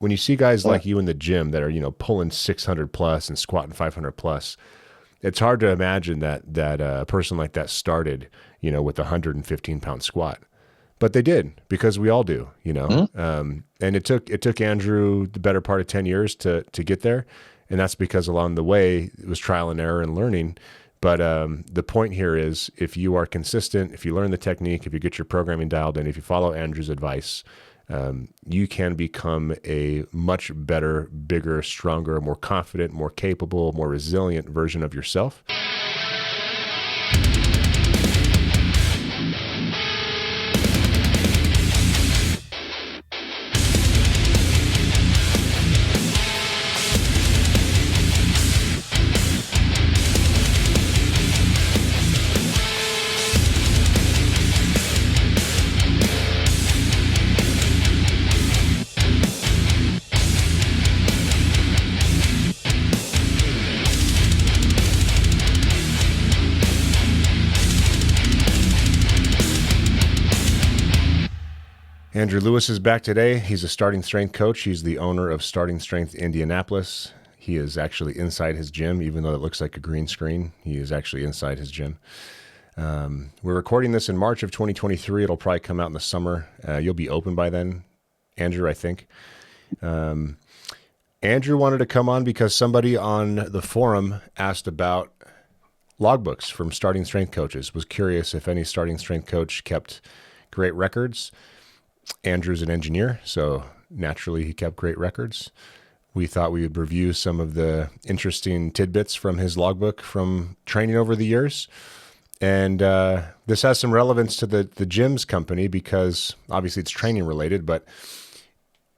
when you see guys Yeah. like you in the gym that are, pulling 600 plus and squatting 500 plus, it's hard to imagine that a person like that started, with a 115-pound squat. But they did, because we all do, Mhm. and it took Andrew the better part of 10 years to get there. And that's because along the way it was trial and error and learning. But the point here is, if you are consistent, if you learn the technique, if you get your programming dialed in, if you follow Andrew's advice, you can become a much better, bigger, stronger, more confident, more capable, more resilient version of yourself. Andrew Lewis is back today. He's a starting strength coach. He's the owner of Starting Strength Indianapolis. He is actually inside his gym, even though it looks like a green screen. He is actually inside his gym. We're recording this in March of 2023. It'll probably come out in the summer. You'll be open by then, Andrew, I think. Andrew wanted to come on because somebody on the forum asked about logbooks from starting strength coaches, was curious if any starting strength coach kept great records. Andrew's an engineer, so naturally he kept great records. We thought we would review some of the interesting tidbits from his logbook from training over the years. And this has some relevance to the gym's company, because obviously it's training related. But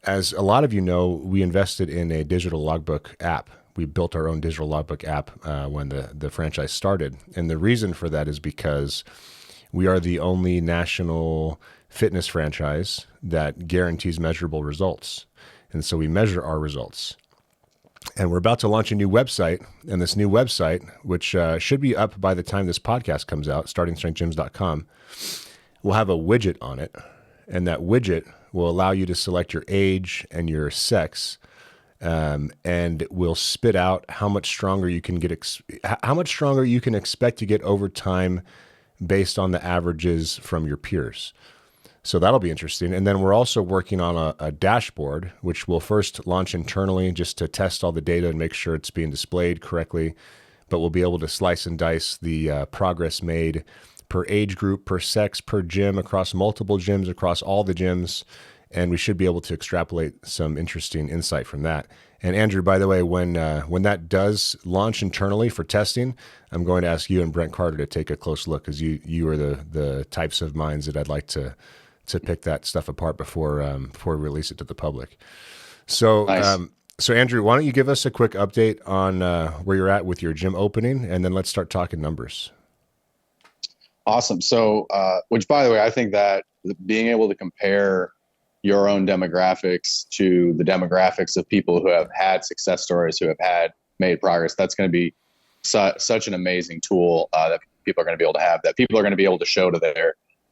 as a lot of you know, we invested in a digital logbook app. We built our own digital logbook app when the franchise started. And the reason for that is because we are the only national fitness franchise that guarantees measurable results. And so we measure our results. And we're about to launch a new website. And this new website, which should be up by the time this podcast comes out, startingstrengthgyms.com, will have a widget on it. And that widget will allow you to select your age and your sex, and will spit out how much stronger you can get, how much stronger you can expect to get over time based on the averages from your peers. So that'll be interesting. And then we're also working on a dashboard, which we'll first launch internally just to test all the data and make sure it's being displayed correctly. But we'll be able to slice and dice the progress made per age group, per sex, per gym, across multiple gyms, across all the gyms. And we should be able to extrapolate some interesting insight from that. And Andrew, by the way, when that does launch internally for testing, I'm going to ask you and Brent Carter to take a close look, because you are the types of minds that I'd like to pick that stuff apart before we release it to the public. So, Nice. so Andrew, why don't you give us a quick update on where you're at with your gym opening, and then let's start talking numbers. Awesome. So, which by the way, I think that being able to compare your own demographics to the demographics of people who have had success stories, who have made progress, that's going to be such an amazing tool that people are going to be able to have, that people are going to be able to show to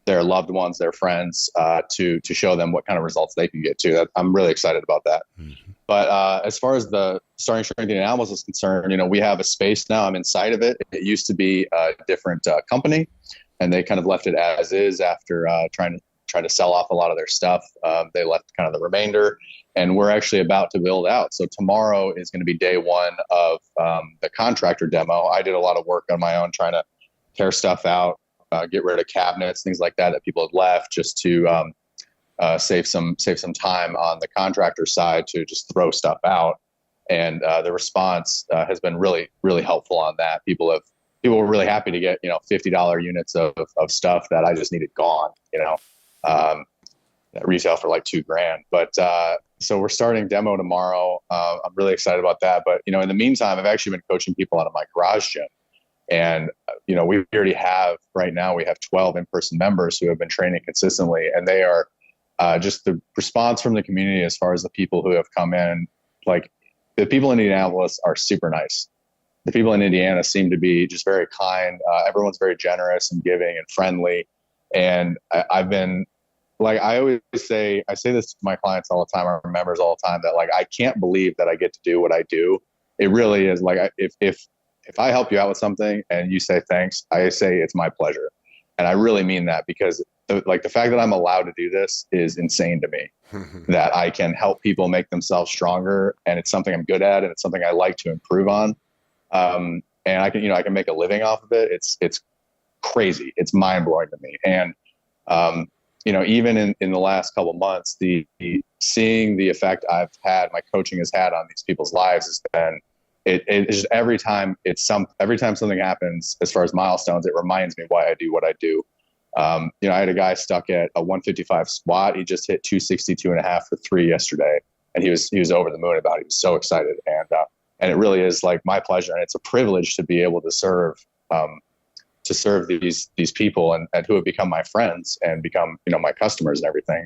their loved ones, their friends, to show them what kind of results they can get to. I'm really excited about that. Mm-hmm. But as far as the Starting Strength Indianapolis is concerned, we have a space now. I'm inside of it. It used to be a different company, and they kind of left it as is after trying to sell off a lot of their stuff. They left kind of the remainder, and we're actually about to build out. So tomorrow is going to be day one of the contractor demo. I did a lot of work on my own trying to tear stuff out, get rid of cabinets, things like that people had left, just to save some time on the contractor side to just throw stuff out. And the response has been really, really helpful on that. People were really happy to get $50 units of stuff that I just needed gone. That retail for like $2,000. But so we're starting demo tomorrow. I'm really excited about that. But in the meantime, I've actually been coaching people out of my garage gym. And, we already have, right now, we have 12 in-person members who have been training consistently. And they are just the response from the community as far as the people who have come in. Like, the people in Indianapolis are super nice. The people in Indiana seem to be just very kind. Everyone's very generous and giving and friendly. And I've been like I always say, I say this to my clients all the time, our members all the time, that like, I can't believe that I get to do what I do. It really is like, if I help you out with something and you say thanks, I say it's my pleasure. And I really mean that, because the fact that I'm allowed to do this is insane to me. That I can help people make themselves stronger, and it's something I'm good at, and it's something I like to improve on. And I can make a living off of it. It's crazy. It's mind blowing to me. And, even in the last couple of months, seeing the effect my coaching has had on these people's lives has been, it's just every time something happens as far as milestones, it reminds me why I do what I do. I had a guy stuck at a 155 squat. He just hit 262.5 for 3 yesterday, and he was over the moon about it. He was so excited. And it really is like my pleasure. And it's a privilege to be able to serve these people and who have become my friends and become, my customers and everything.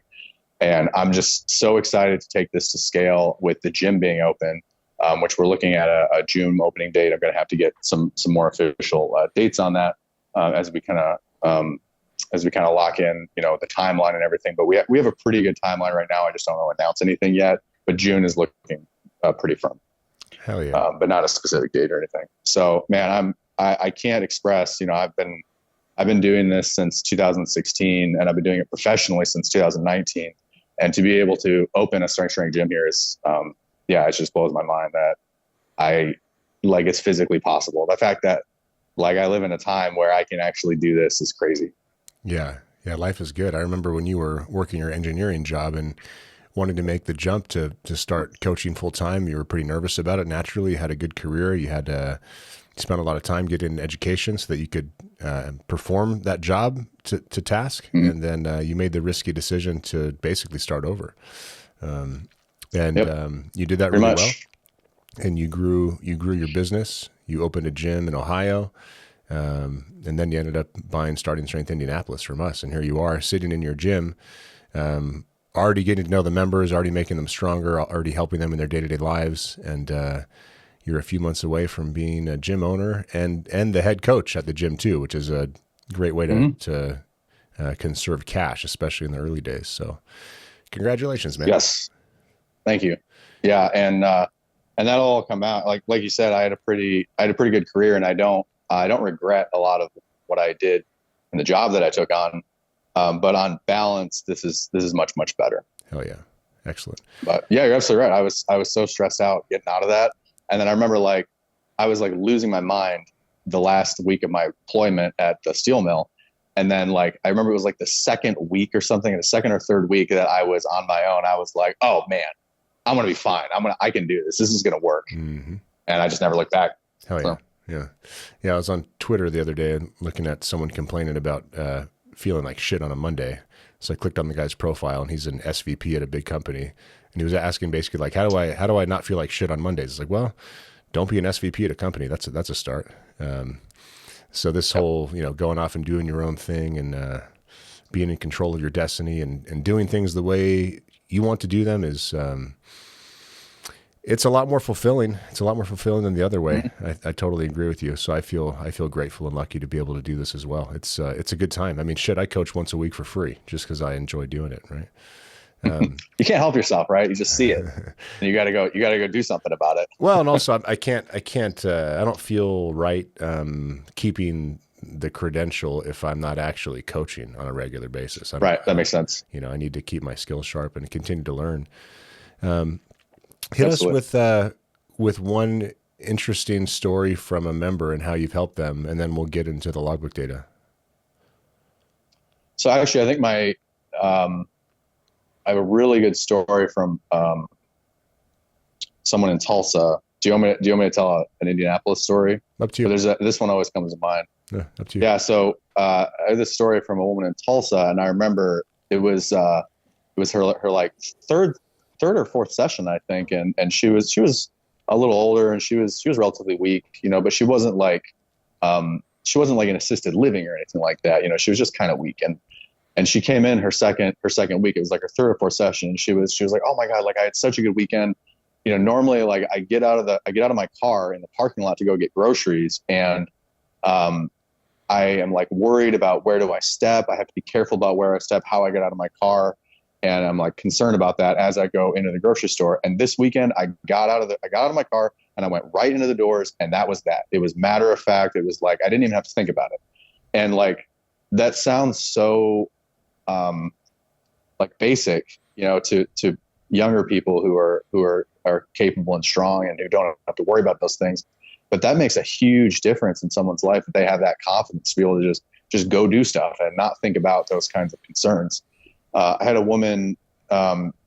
And I'm just so excited to take this to scale with the gym being open, which we're looking at a June opening date. I'm going to have to get some more official dates on that as we kind of lock in, the timeline and everything. But we have a pretty good timeline right now. I just don't want to announce anything yet, but June is looking pretty firm. Hell yeah. But not a specific date or anything. So, man, I can't express, I've been doing this since 2016, and I've been doing it professionally since 2019. And to be able to open a strength training gym here is, it just blows my mind that it's physically possible. The fact that I live in a time where I can actually do this is crazy. Yeah. Yeah. Life is good. I remember when you were working your engineering job and wanted to make the jump to start coaching full time, you were pretty nervous about it. Naturally, you had a good career. You had spent a lot of time getting education so that you could perform that job to task. Mm-hmm. And then you made the risky decision to basically start over. You did that really well. And you grew your business. You opened a gym in Ohio. And then you ended up buying Starting Strength Indianapolis from us. And here you are sitting in your gym, already getting to know the members, already making them stronger, already helping them in their day-to-day lives. And you're a few months away from being a gym owner and the head coach at the gym too, which is a great way to conserve cash, especially in the early days. So congratulations, man. Yes. Thank you. Yeah. And that'll all come out. Like you said, I had a pretty good career, and I don't regret a lot of what I did in the job that I took on. But on balance, this is much, much better. Hell yeah. Excellent. But yeah, you're absolutely right. I was so stressed out getting out of that. And then I remember I was losing my mind the last week of my employment at the steel mill. And then I remember it was the second week or something, the second or third week that I was on my own. I was like, oh man, I'm going to be fine. I can do this. This is going to work. Mm-hmm. And I just never looked back. Hell yeah. So. Yeah. Yeah. I was on Twitter the other day looking at someone complaining about feeling like shit on a Monday. So I clicked on the guy's profile, and he's an SVP at a big company. And he was asking basically how do I not feel like shit on Mondays? It's well, don't be an SVP at a company. That's a start. So this whole, going off and doing your own thing and being in control of your destiny and doing things the way you want to do them is, it's a lot more fulfilling. It's a lot more fulfilling than the other way. Mm-hmm. I totally agree with you. So I feel grateful and lucky to be able to do this as well. It's a good time. I mean, shit, I coach once a week for free just because I enjoy doing it. Right. You can't help yourself, right? You just see it, and you gotta go do something about it. Well, and also I don't feel right keeping the credential if I'm not actually coaching on a regular basis. Right. That makes sense. I need to keep my skills sharp and continue to learn. Hit us with one interesting story from a member and how you've helped them, and then we'll get into the logbook data. So actually, I think I have a really good story from someone in Tulsa. Do you want me to tell an Indianapolis story? Up to you. This one always comes to mind. Yeah, up to you. Yeah. So I have this story from a woman in Tulsa, and I remember it was her third or fourth session, I think, and she was a little older, and she was relatively weak, but she wasn't an assisted living or anything like that. She was just kind of weak, and she came in her second week. It was her third or fourth session, and she was like, oh my God, I had such a good weekend. Normally I get out of my car in the parking lot to go get groceries, and I am like worried about where do I step. I have to be careful about where I step, how I get out of my car. And I'm like concerned about that as I go into the grocery store. And this weekend I got out of my car and I went right into the doors, and that was that. It was matter of fact. It was like, I didn't even have to think about it. And like, that sounds so, like basic, to younger people who are capable and strong and who don't have to worry about those things. But that makes a huge difference in someone's life if they have that confidence to be able to just go do stuff and not think about those kinds of concerns. I had a woman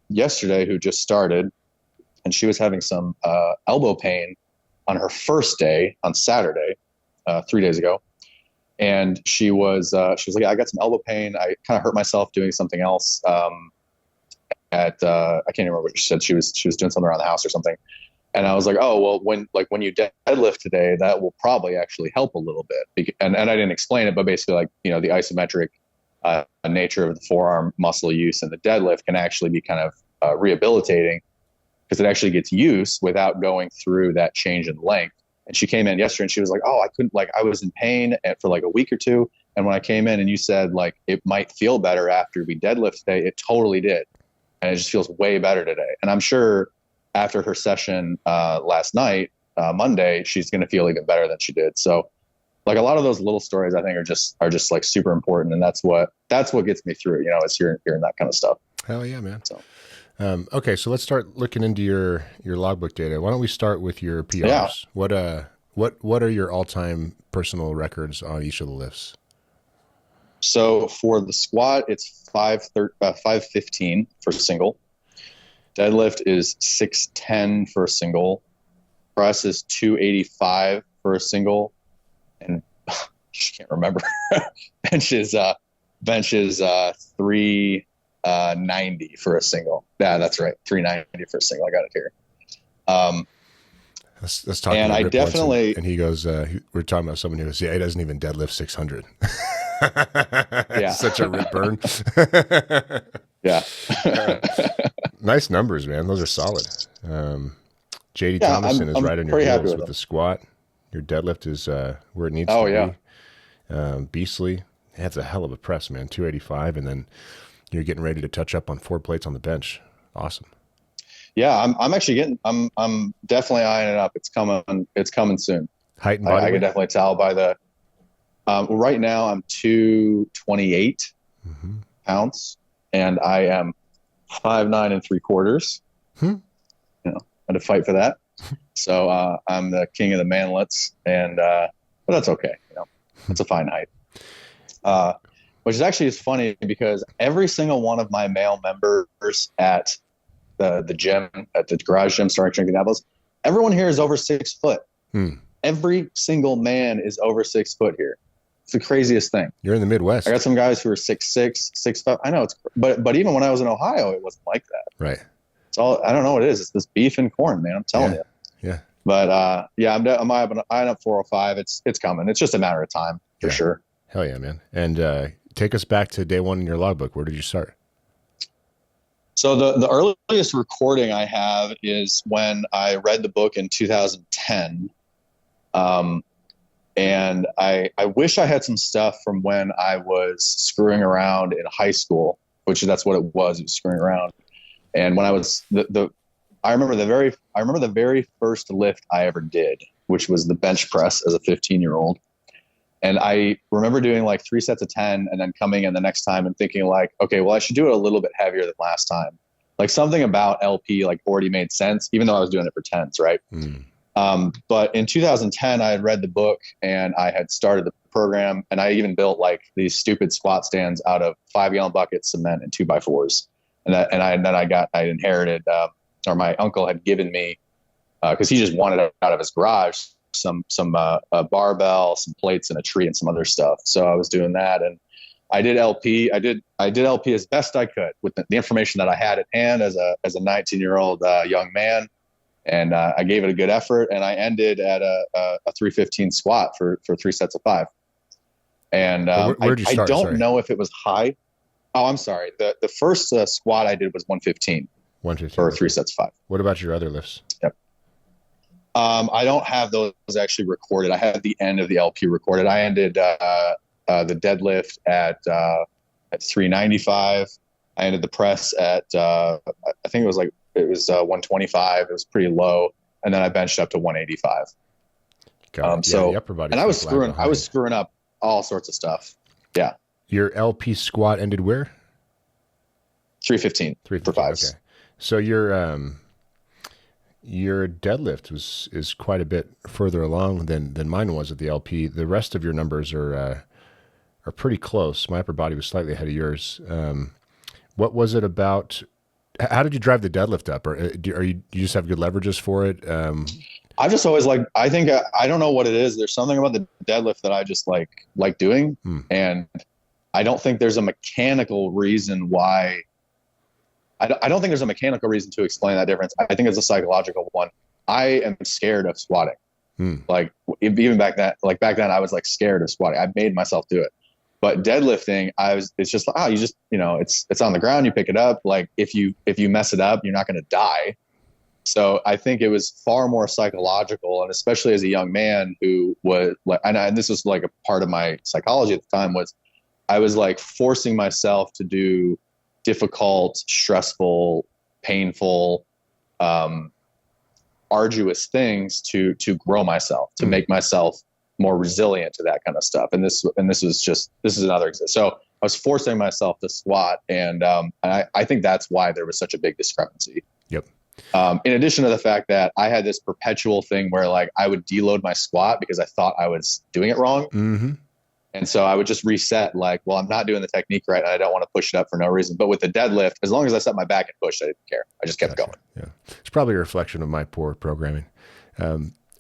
yesterday who just started, and she was having some elbow pain on her first day on Saturday, 3 days ago. And she was like, I got some elbow pain. I kind of hurt myself doing something else. I can't remember what she said. She was doing something around the house or something. And I was like, oh, well, when you deadlift today, that will probably actually help a little bit. And I didn't explain it, but basically, like, the isometric nature of the forearm muscle use and the deadlift can actually be kind of rehabilitating, because it actually gets use without going through that change in length. And she came in yesterday and she was like, oh, I was in pain for like a week or two. And when I came in and you said like, it might feel better after we deadlift today, it totally did. And it just feels way better today. And I'm sure after her session last night, Monday, she's going to feel even better than she did. So like, a lot of those little stories I think are just like super important. And that's what gets me through, is hearing that kind of stuff. Hell yeah, man. So. Okay, so let's start looking into your logbook data. Why don't we start with your PRs? Yeah. What are your all-time personal records on each of the lifts? So for the squat, it's 515 for single. Deadlift is 610 for a single. Press is 285 for a single. And I can't remember. bench is 390 for a single. Yeah, that's right. 390 for a single. I got it here. Let's talk. And I definitely. And he goes, we're talking about someone who goes, yeah, he doesn't even deadlift 600. Yeah. Such a rip burn. Yeah. Nice numbers, man. Those are solid. JD Thomason is right on your heels with the squat. Your deadlift is where it needs to be. Beastly. That's a hell of a press, man. 285, and then you're getting ready to touch up on 4 plates on the bench. Awesome. Yeah, I'm actually I'm definitely eyeing it up. It's coming soon. Height and body weight? I can definitely tell by the. Right now I'm 228 pounds, and I am 5'9 3/4. I had to fight for that. So I'm the king of the manlets, and but that's okay. It's a fine height. Which is actually is funny because every single one of my male members at the gym, at the garage gym, Starting Strength Indianapolis, everyone here is over 6 foot. Every single man is over 6 foot here. It's the craziest thing. You're in the Midwest. I got some guys who are 6'6", 6'5". I know but even when I was in Ohio, it wasn't like that. Right. It's all, I don't know what it is. It's this beef and corn, man. I'm telling you. Yeah. But I'm eyeing up 405. It's coming. It's just a matter of time for sure. Hell yeah, man. And take us back to day one in your logbook. Where did you start? So the earliest recording I have is when I read the book in 2010. And I wish I had some stuff from when I was screwing around in high school, which that's what it was. It was screwing around. And when I was I remember the very first lift I ever did, which was the bench press as a 15-year-old. And I remember doing like 3 sets of 10 and then coming in the next time and thinking like, okay, well, I should do it a little bit heavier than last time. Like something about LP like already made sense, even though I was doing it for 10s, right? But in 2010, I had read the book and I had started the program, and I even built like these stupid squat stands out of 5-gallon buckets, cement, and 2x4s. And I inherited, or my uncle had given me, because he just wanted it out of his garage, some barbell, some plates, and a tree, and some other stuff. So I was doing that, and I did LP. I did LP as best I could with the information that I had at hand as a 19-year-old young man. And I gave it a good effort, and I ended at a 315 squat for 3 sets of 5. And where'd you start? I don't know if it was high. Oh, I'm sorry. The first squat I did was 115. 115 for 3 sets of 5. What about your other lifts? Yep. I don't have those actually recorded. I have the end of the LP recorded. I ended the deadlift at 395. I ended the press at I think it was 125. It was pretty low, and then I benched up to 185. The upper body. And I was screwing up all sorts of stuff. Yeah. Your LP squat ended where? 315 for fives. Okay. So your deadlift is quite a bit further along than mine was at the LP. The rest of your numbers are pretty close. My upper body was slightly ahead of yours. What was it about? How did you drive the deadlift up? Or you just have good leverages for it? I've just always I think I don't know what it is. There's something about the deadlift that I just like doing, and I don't think there's a mechanical reason why. I don't think there's a mechanical reason to explain that difference. I think it's a psychological one. I am scared of squatting. Like even back then, I was scared of squatting. I made myself do it. But deadlifting, it's just it's on the ground. You pick it up. Like if you mess it up, you're not going to die. So I think it was far more psychological, and especially as a young man who was and this was a part of my psychology at the time, was I was forcing myself to do difficult, stressful, painful, arduous things to grow myself, to make myself more resilient to that kind of stuff. And this is another example. So I was forcing myself to squat, and I think that's why there was such a big discrepancy. Yep. In addition to the fact that I had this perpetual thing where I would deload my squat because I thought I was doing it wrong. Mm-hmm. And so I would just reset I'm not doing the technique right, and I don't want to push it up for no reason. But with the deadlift, as long as I set my back and pushed, I didn't care. I just kept going. Yeah. It's probably a reflection of my poor programming.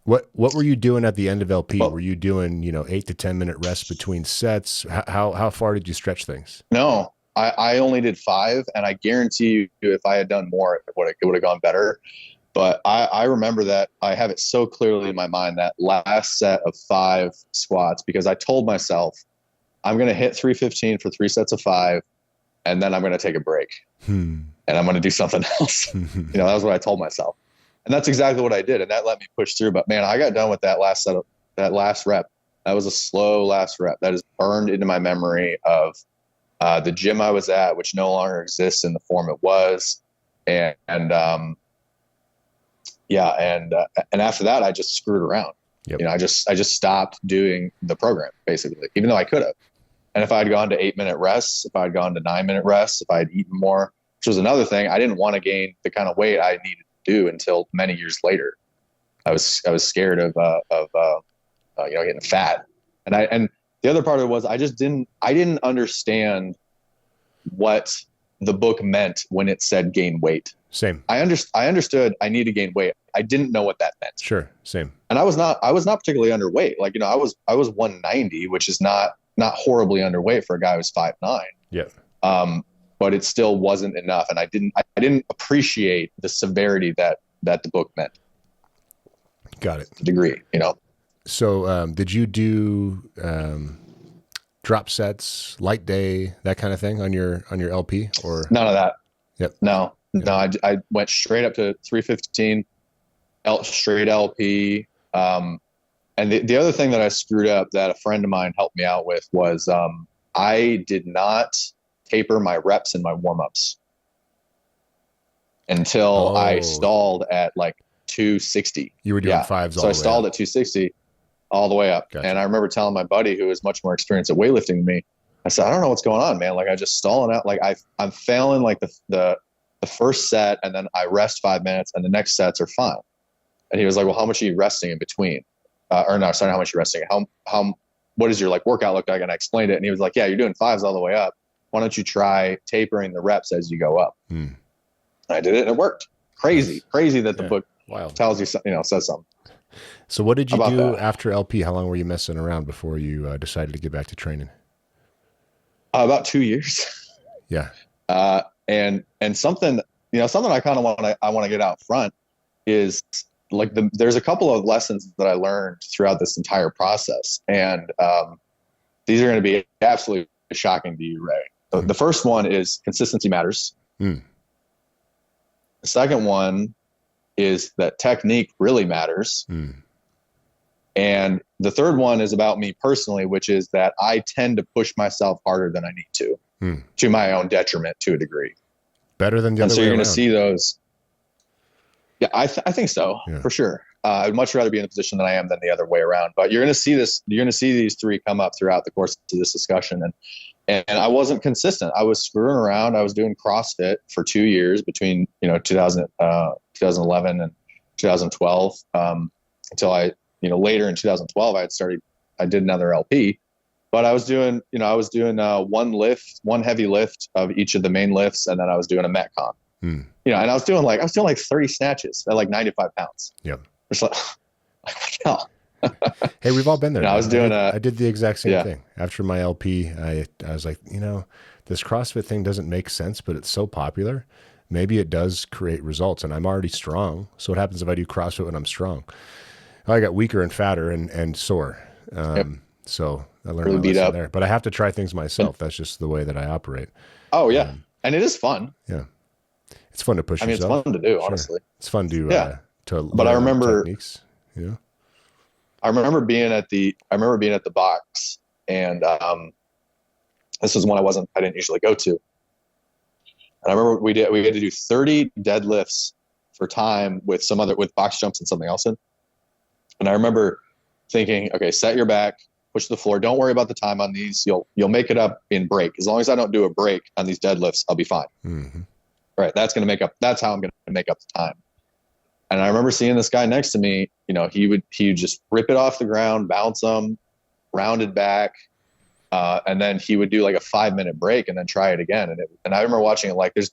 What were you doing at the end of LP? Were you doing 8 to 10 minute rests between sets? How far did you stretch things? No, I only did 5, and I guarantee you, if I had done more, it would have gone better. But I remember that I have it so clearly in my mind, that last set of 5 squats, because I told myself I'm going to hit 315 for 3 sets of 5, and then I'm going to take a break and I'm going to do something else. That was what I told myself. And that's exactly what I did. And that let me push through. But man, I got done with that last rep. That was a slow last rep that is burned into my memory of the gym I was at, which no longer exists in the form it was. And after that, I just screwed around. Yep. I just stopped doing the program, basically, even though I could have. And if I had gone to 8-minute rests, if I had gone to 9-minute rests, if I had eaten more, which was another thing, I didn't want to gain the kind of weight I needed to do until many years later. I was scared of getting fat. And the other part of it was I didn't understand what the book meant when it said gain weight. Same. I understood I need to gain weight. I didn't know what that meant. Sure. Same. And I was not particularly underweight. I was 190, which is not horribly underweight for a guy who's 5'9". Yeah. But it still wasn't enough. And I didn't appreciate the severity that the book meant. Got it. To a degree, So, did you do, drop sets, light day, that kind of thing on your LP, or none of that? Yep. No, I went straight up to 315, straight LP. And the other thing that I screwed up that a friend of mine helped me out with was I did not taper my reps in my warm-ups until I stalled at 260. You were doing fives all the way. So I stalled at 260 all the way up. Gotcha. And I remember telling my buddy, who was much more experienced at weightlifting than me, I said, I don't know what's going on, man. I just stalling out. I'm failing the first set, and then I rest 5 minutes, and the next sets are fine. And he was like, well, how much are you resting in between? How much are you resting? What does your workout look like? And I explained it, and he was like, yeah, you're doing fives all the way up. Why don't you try tapering the reps as you go up? I did it, and it worked. Crazy that the book tells you, says something. So what did you do after LP? How long were you messing around before you decided to get back to training? About 2 years. Yeah. And something I kind of want to get out front is there's a couple of lessons that I learned throughout this entire process. And these are going to be absolutely shocking to you, Ray. The first one is consistency matters. The second one is that technique really matters. Mm. And the third one is about me personally, which is that I tend to push myself harder than I need to my own detriment to a degree. Better than the other way around. And so you're going to see those. Yeah, I think so, for sure. I'd much rather be in a position that I am than the other way around. But you're going to see this. You're going to see these three come up throughout the course of this discussion. And I wasn't consistent. I was screwing around. I was doing CrossFit for 2 years between 2011 and 2012 until I later in 2012 I did another LP. But I was doing one heavy lift of each of the main lifts, and then I was doing a Metcon. And I was doing like 30 snatches at like 95 pounds. Yep. It's like, hell. Hey, we've all been there. I did the exact same thing. After my LP, I was like, this CrossFit thing doesn't make sense, but it's so popular. Maybe it does create results, and I'm already strong. So what happens if I do CrossFit when I'm strong? I got weaker and fatter and sore. So I learned really my beat lesson up there. But I have to try things myself. That's just the way that I operate. Oh yeah, and it is fun. Yeah, it's fun to push yourself. It's fun to do, honestly. It's fun to But I remember techniques. I remember being at the box, and this was one I didn't usually go to. And I remember we had to do 30 deadlifts for time with box jumps and something else in. And I remember thinking, okay, set your back, push the floor. Don't worry about the time on these. You'll make it up in break. As long as I don't do a break on these deadlifts, I'll be fine. Mm-hmm. Right. That's how I'm going to make up the time. And I remember seeing this guy next to me, he would just rip it off the ground, bounce them, rounded back. And then he would do like a 5-minute break and then try it again. And I remember watching it like, there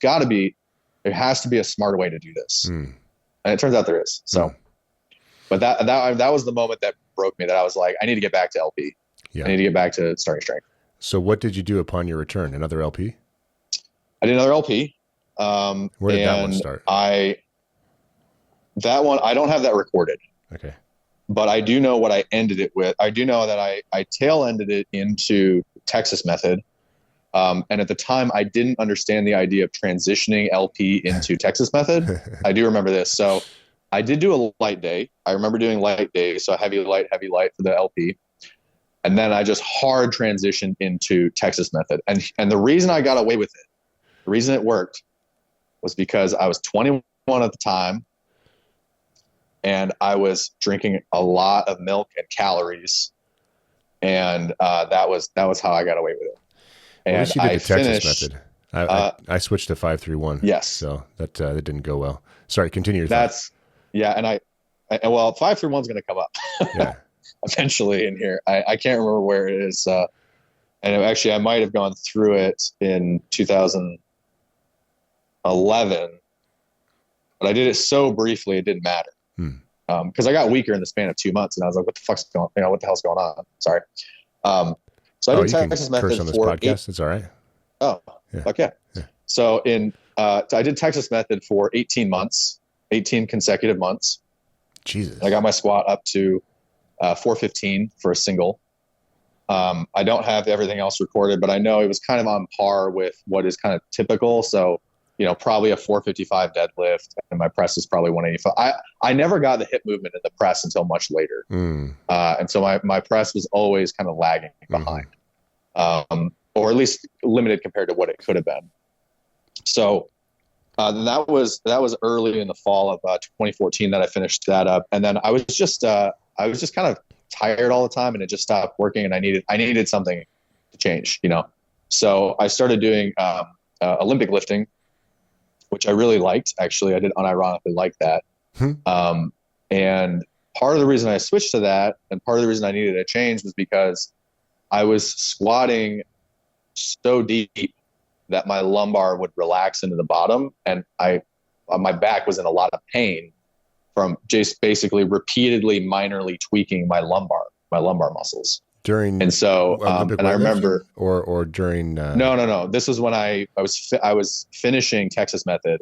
has to be a smarter way to do this. And it turns out there is. So, but that was the moment that broke me, that I was like, I need to get back to LP. Yeah. I need to get back to Starting Strength. So what did you do upon your return? Another LP? I did another LP. Where did that one start? That one, I don't have that recorded. Okay. But I do know what I ended it with. I do know that I tail ended it into Texas Method. And at the time, I didn't understand the idea of transitioning LP into Texas Method. I do remember this. So I did do a light day. I remember doing light days. So heavy light for the LP. And then I just hard transitioned into Texas Method. And the reason I got away with it, the reason it worked, was because I was 21 at the time. And I was drinking a lot of milk and calories, and that was how I got away with it. And at least you did the Texas Method. I switched to 5-3-1. Yes, so that didn't go well. Sorry, continue your thought. And I 5-3-1 is going to come up eventually in here. I can't remember where it is, and actually I might have gone through it in 2011, but I did it so briefly it didn't matter. Because I got weaker in the span of 2 months, and I was like, "What the hell's going on?" Sorry. So I did Texas Method curse on this podcast. It's all right. Oh, yeah. Okay. Yeah. So I did Texas Method for 18 months, 18 consecutive months. Jesus. I got my squat up to 415 for a single. I don't have everything else recorded, but I know it was kind of on par with what is kind of typical. So, probably a 455 deadlift, and my press is probably 185. I never got the hip movement in the press until much later. And so my press was always kind of lagging behind, or at least limited compared to what it could have been. So that was early in the fall of 2014 that I finished that up. And then I was just kind of tired all the time, and it just stopped working, and I needed something to change, So I started doing Olympic lifting, which I really liked. Actually, I did unironically like that. And part of the reason I switched to that, and part of the reason I needed a change, was because I was squatting so deep that my lumbar would relax into the bottom, and my back was in a lot of pain from just basically repeatedly minorly tweaking my lumbar muscles. And so and I remember or during no, this was when I was finishing Texas Method,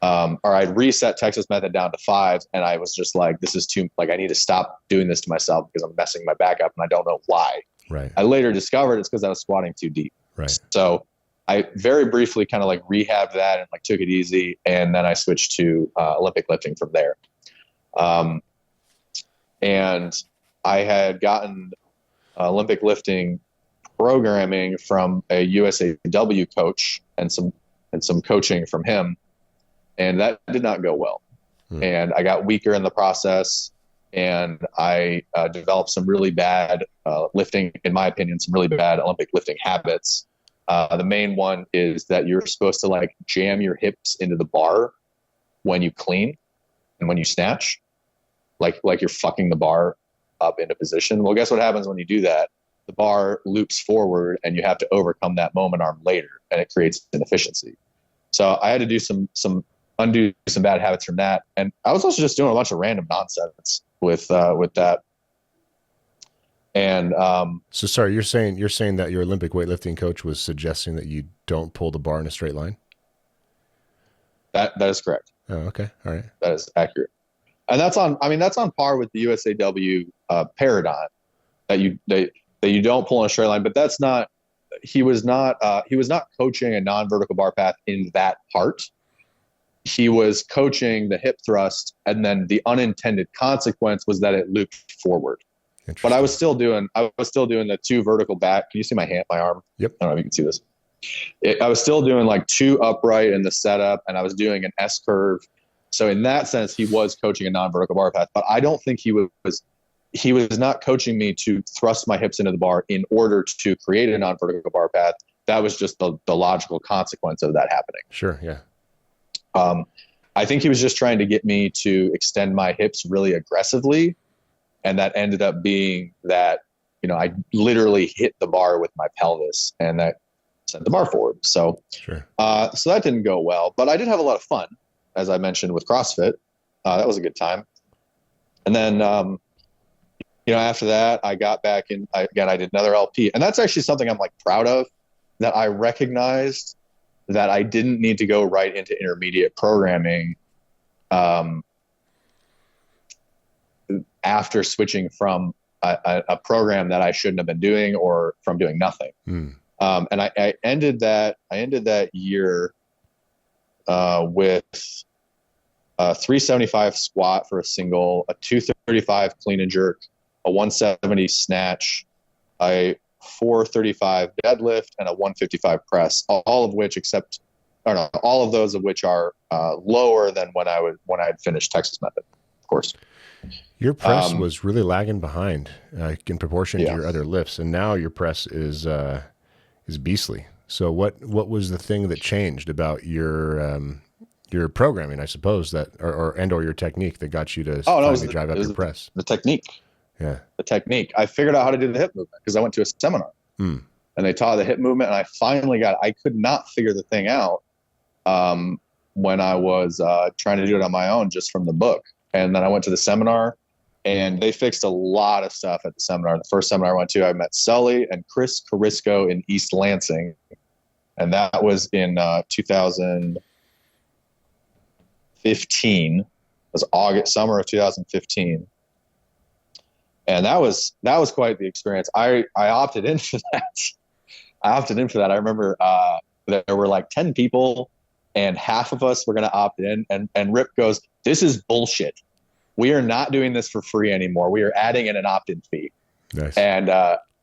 or I'd reset Texas Method down to 5, and I was just like, this is too, like, I need to stop doing this to myself because I'm messing my back up, and I don't know why. Right. I later discovered it's because I was squatting too deep. Right. So I very briefly kind of like rehabbed that and like took it easy. And then I switched to Olympic lifting from there. And I had gotten Olympic lifting programming from a USAW coach and some coaching from him. And that did not go well. And I got weaker in the process, and I developed some really bad lifting, in my opinion, some really bad Olympic lifting habits. The main one is that you're supposed to like jam your hips into the bar when you clean and when you snatch, like you're fucking the bar up into position. Well, guess what happens when you do that? The bar loops forward, and you have to overcome that moment arm later, and it creates inefficiency. So I had to do undo some bad habits from that. And I was also just doing a bunch of random nonsense with that. And so sorry, you're saying that your Olympic weightlifting coach was suggesting that you don't pull the bar in a straight line? That is correct. Oh, okay. All right. That is accurate. And that's on par with the USAW paradigm that you don't pull in a straight line, but that's not, he was not coaching a non-vertical bar path in that part. He was coaching the hip thrust, and then the unintended consequence was that it looped forward. But I was still doing the two vertical back. Can you see my arm? Yep. I don't know if you can see this. I was still doing like two upright in the setup, and I was doing an S curve. So in that sense, he was coaching a non-vertical bar path, but I don't think he was not coaching me to thrust my hips into the bar in order to create a non-vertical bar path. That was just the logical consequence of that happening. Sure. Yeah. I think he was just trying to get me to extend my hips really aggressively. And that ended up being that, I literally hit the bar with my pelvis, and that sent the bar forward. So, sure. So that didn't go well, but I did have a lot of fun, as I mentioned, with CrossFit. That was a good time. And then, after that, I got back in, I did another LP, and that's actually something I'm like proud of, that I recognized that I didn't need to go right into intermediate programming after switching from a program that I shouldn't have been doing, or from doing nothing. And I ended that year with a 375 squat for a single, a 235 clean and jerk, a 170 snatch, a 435 deadlift, and a 155 press, all of those of which are lower than when I had finished Texas Method, of course. Your press was really lagging behind in proportion to your other lifts, and now your press is beastly. So what was the thing that changed about your programming, I suppose, that or your technique that got you to finally drive up your press? The technique. Yeah. The technique. I figured out how to do the hip movement because I went to a seminar and they taught the hip movement, and I finally I could not figure the thing out when I was trying to do it on my own just from the book. And then I went to the seminar, and they fixed a lot of stuff at the seminar. The first seminar I went to, I met Sully and Chris Carisco in East Lansing. And that was in 2015. It was summer of 2015. And that was quite the experience. I opted in for that. I remember there were like 10 people, and half of us were going to opt in. And Rip goes, "This is bullshit. We are not doing this for free anymore. We are adding in an opt-in fee." Nice. And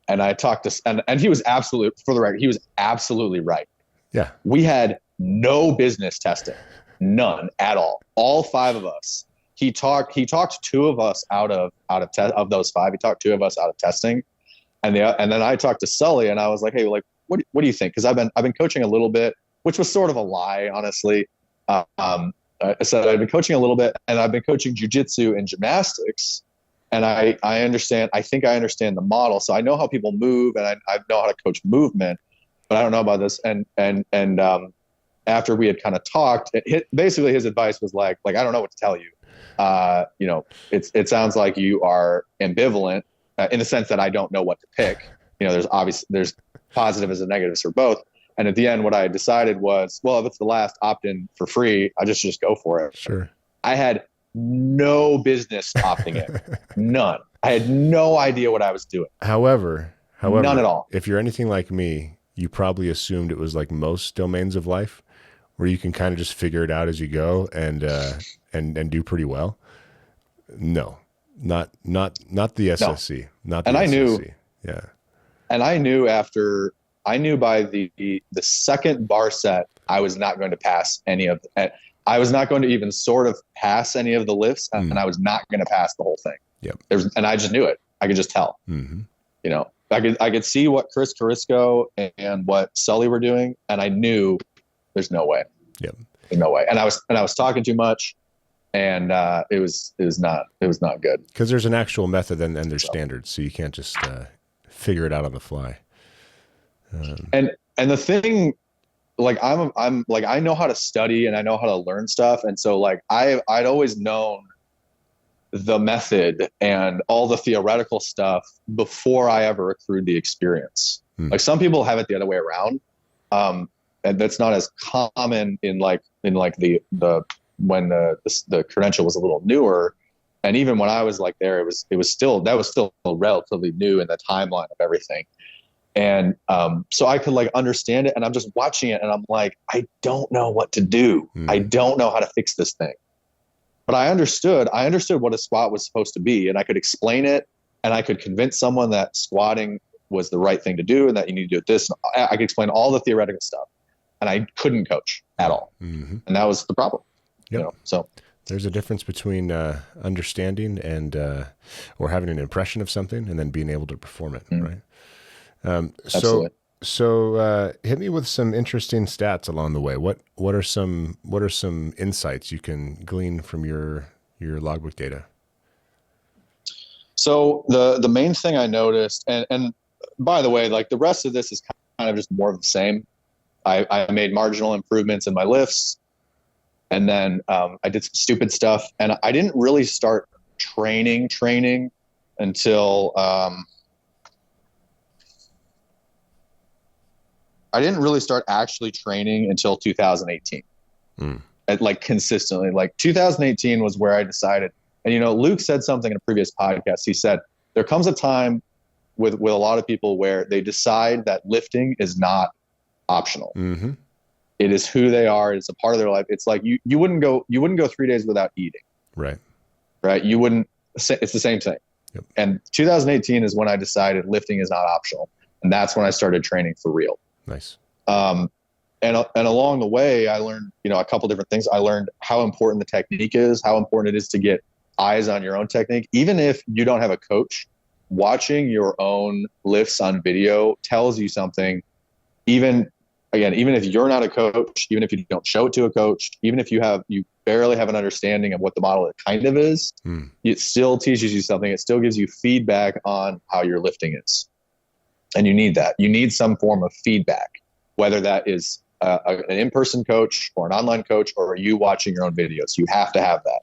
I talked to, and he was for the record, he was absolutely right. Yeah. We had no business testing, none at all. All five of us. He talked two of us out of those five. He talked two of us out of testing, and then I talked to Sully, and I was like, "Hey, like, what do you think?" Because I've been coaching a little bit, which was sort of a lie, honestly. I said I've been coaching a little bit, and I've been coaching jujitsu and gymnastics, and I think I understand the model, so I know how people move, and I know how to coach movement, but I don't know about this. And after we had kind of talked, basically his advice was like I don't know what to tell you. It sounds like you are ambivalent in the sense that I don't know what to pick. There's positives and negatives for both. And at the end, what I decided was, well, if it's the last opt-in for free, I just go for it. Sure. I had no business opting in. None. I had no idea what I was doing. However, none at all. If you're anything like me, you probably assumed it was like most domains of life, where you can kind of just figure it out as you go and do pretty well. No, not the SSC, not the And I knew, SSC. Yeah. and I knew by the second bar set, I was not going to pass any of I was not going to even sort of pass any of the lifts, and I was not going to pass the whole thing. Yep. And I just knew it. I could just tell. Mm-hmm. You know, I could see what Chris Carisco and what Sully were doing, and I knew there's no way. Yep. There's no way. And I was talking too much, and it was not good. Because there's an actual method and there's standards, so you can't just figure it out on the fly. And the thing, like I'm like, I know how to study and I know how to learn stuff, and so like I'd always known the method and all the theoretical stuff before I ever accrued the experience. Like some people have it the other way around. And that's not as common in the when the credential was a little newer. And even when I was like there, that was still relatively new in the timeline of everything. And so I could like understand it, and I'm just watching it and I'm like, I don't know what to do. I don't know how to fix this thing. But I understood what a squat was supposed to be, and I could explain it, and I could convince someone that squatting was the right thing to do and that you need to do it this. I could explain all the theoretical stuff, and I couldn't coach at all. And that was the problem. Yep. You know, so there's a difference between understanding and or having an impression of something and then being able to perform it, right? Absolutely. So hit me with some interesting stats along the way. What are some insights you can glean from your logbook data? So the main thing I noticed, and by the way, like the rest of this is kind of just more of the same. I made marginal improvements in my lifts, and then I did some stupid stuff, and I didn't really start training until I didn't really start actually training until 2018. Like consistently, like 2018 was where I decided. And, you know, Luke said something in a previous podcast. He said, there comes a time with a lot of people where they decide that lifting is not optional. It is who they are. It's a part of their life. It's like you wouldn't go 3 days without eating. Right. You wouldn't. It's the same thing. Yep. And 2018 is when I decided lifting is not optional. And that's when I started training for real. Nice. And along the way, I learned, you know, a couple different things. I learned how important the technique is, how important it is to get eyes on your own technique. Even if you don't have a coach, watching your own lifts on video tells you something. Even if you're not a coach, even if you don't show it to a coach, even if you barely have an understanding of what the model kind of is, it still teaches you something. It still gives you feedback on how your lifting is. And you need that. You need some form of feedback, whether that is an in-person coach or an online coach or you watching your own videos. You have to have that.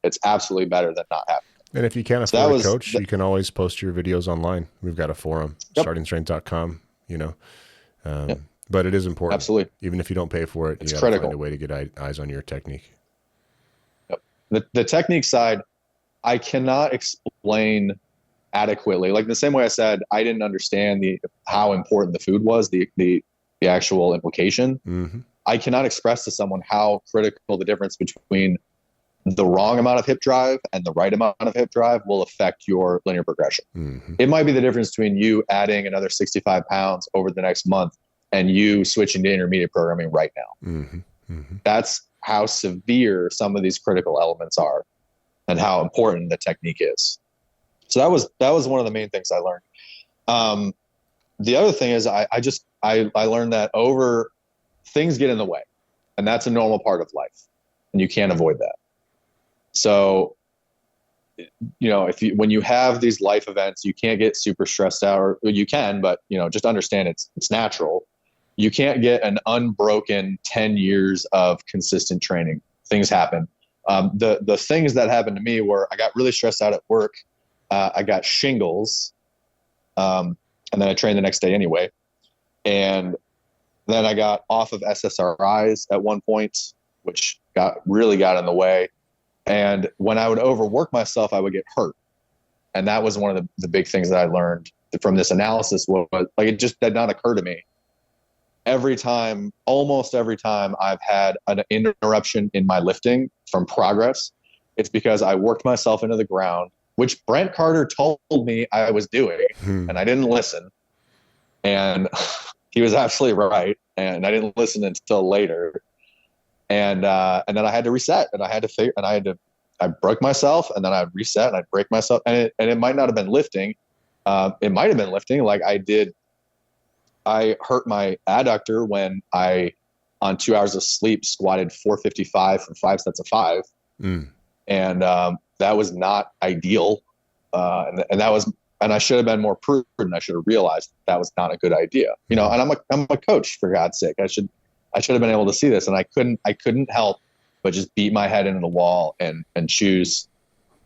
It's absolutely better than not having it. And if you can't afford a coach, you can always post your videos online. We've got a forum, startingstrength.com, you know. But it is important. Absolutely. Even if you don't pay for it, it's you got to critical. find a way to get eyes on your technique. The technique side, I cannot explain adequately. Like the same way I said, I didn't understand how important the food was, the actual implication. I cannot express to someone how critical the difference between the wrong amount of hip drive and the right amount of hip drive will affect your linear progression. It might be the difference between you adding another 65 pounds over the next month and you switching to intermediate programming right now. That's how severe some of these critical elements are and how important the technique is. So that was one of the main things I learned. The other thing is I learned that things get in the way, and that's a normal part of life, and you can't avoid that. So, you know, when you have these life events, you can't get super stressed out, or you can, but you know, just understand it's natural. You can't get an unbroken 10 years of consistent training. Things happen. The things that happened to me were I got really stressed out at work. I got shingles, and then I trained the next day anyway. And then I got off of SSRIs at one point, which really got in the way. And when I would overwork myself, I would get hurt. And that was one of the big things that I learned from this analysis was like, it just did not occur to me. Almost every time I've had an interruption in my lifting from progress, it's because I worked myself into the ground, which Brent Carter told me I was doing, and I didn't listen. And he was absolutely right. And I didn't listen until later. And then I had to reset, and I broke myself, and then I'd reset and I'd break myself. And it might not have been lifting. It might've been lifting. Like I hurt my adductor when I, on 2 hours of sleep, squatted 455 for 5 sets of 5. And that was not ideal. And I should have been more prudent. I should have realized that was not a good idea, and I'm a coach, for God's sake. I should have been able to see this, and I couldn't help but just beat my head into the wall and choose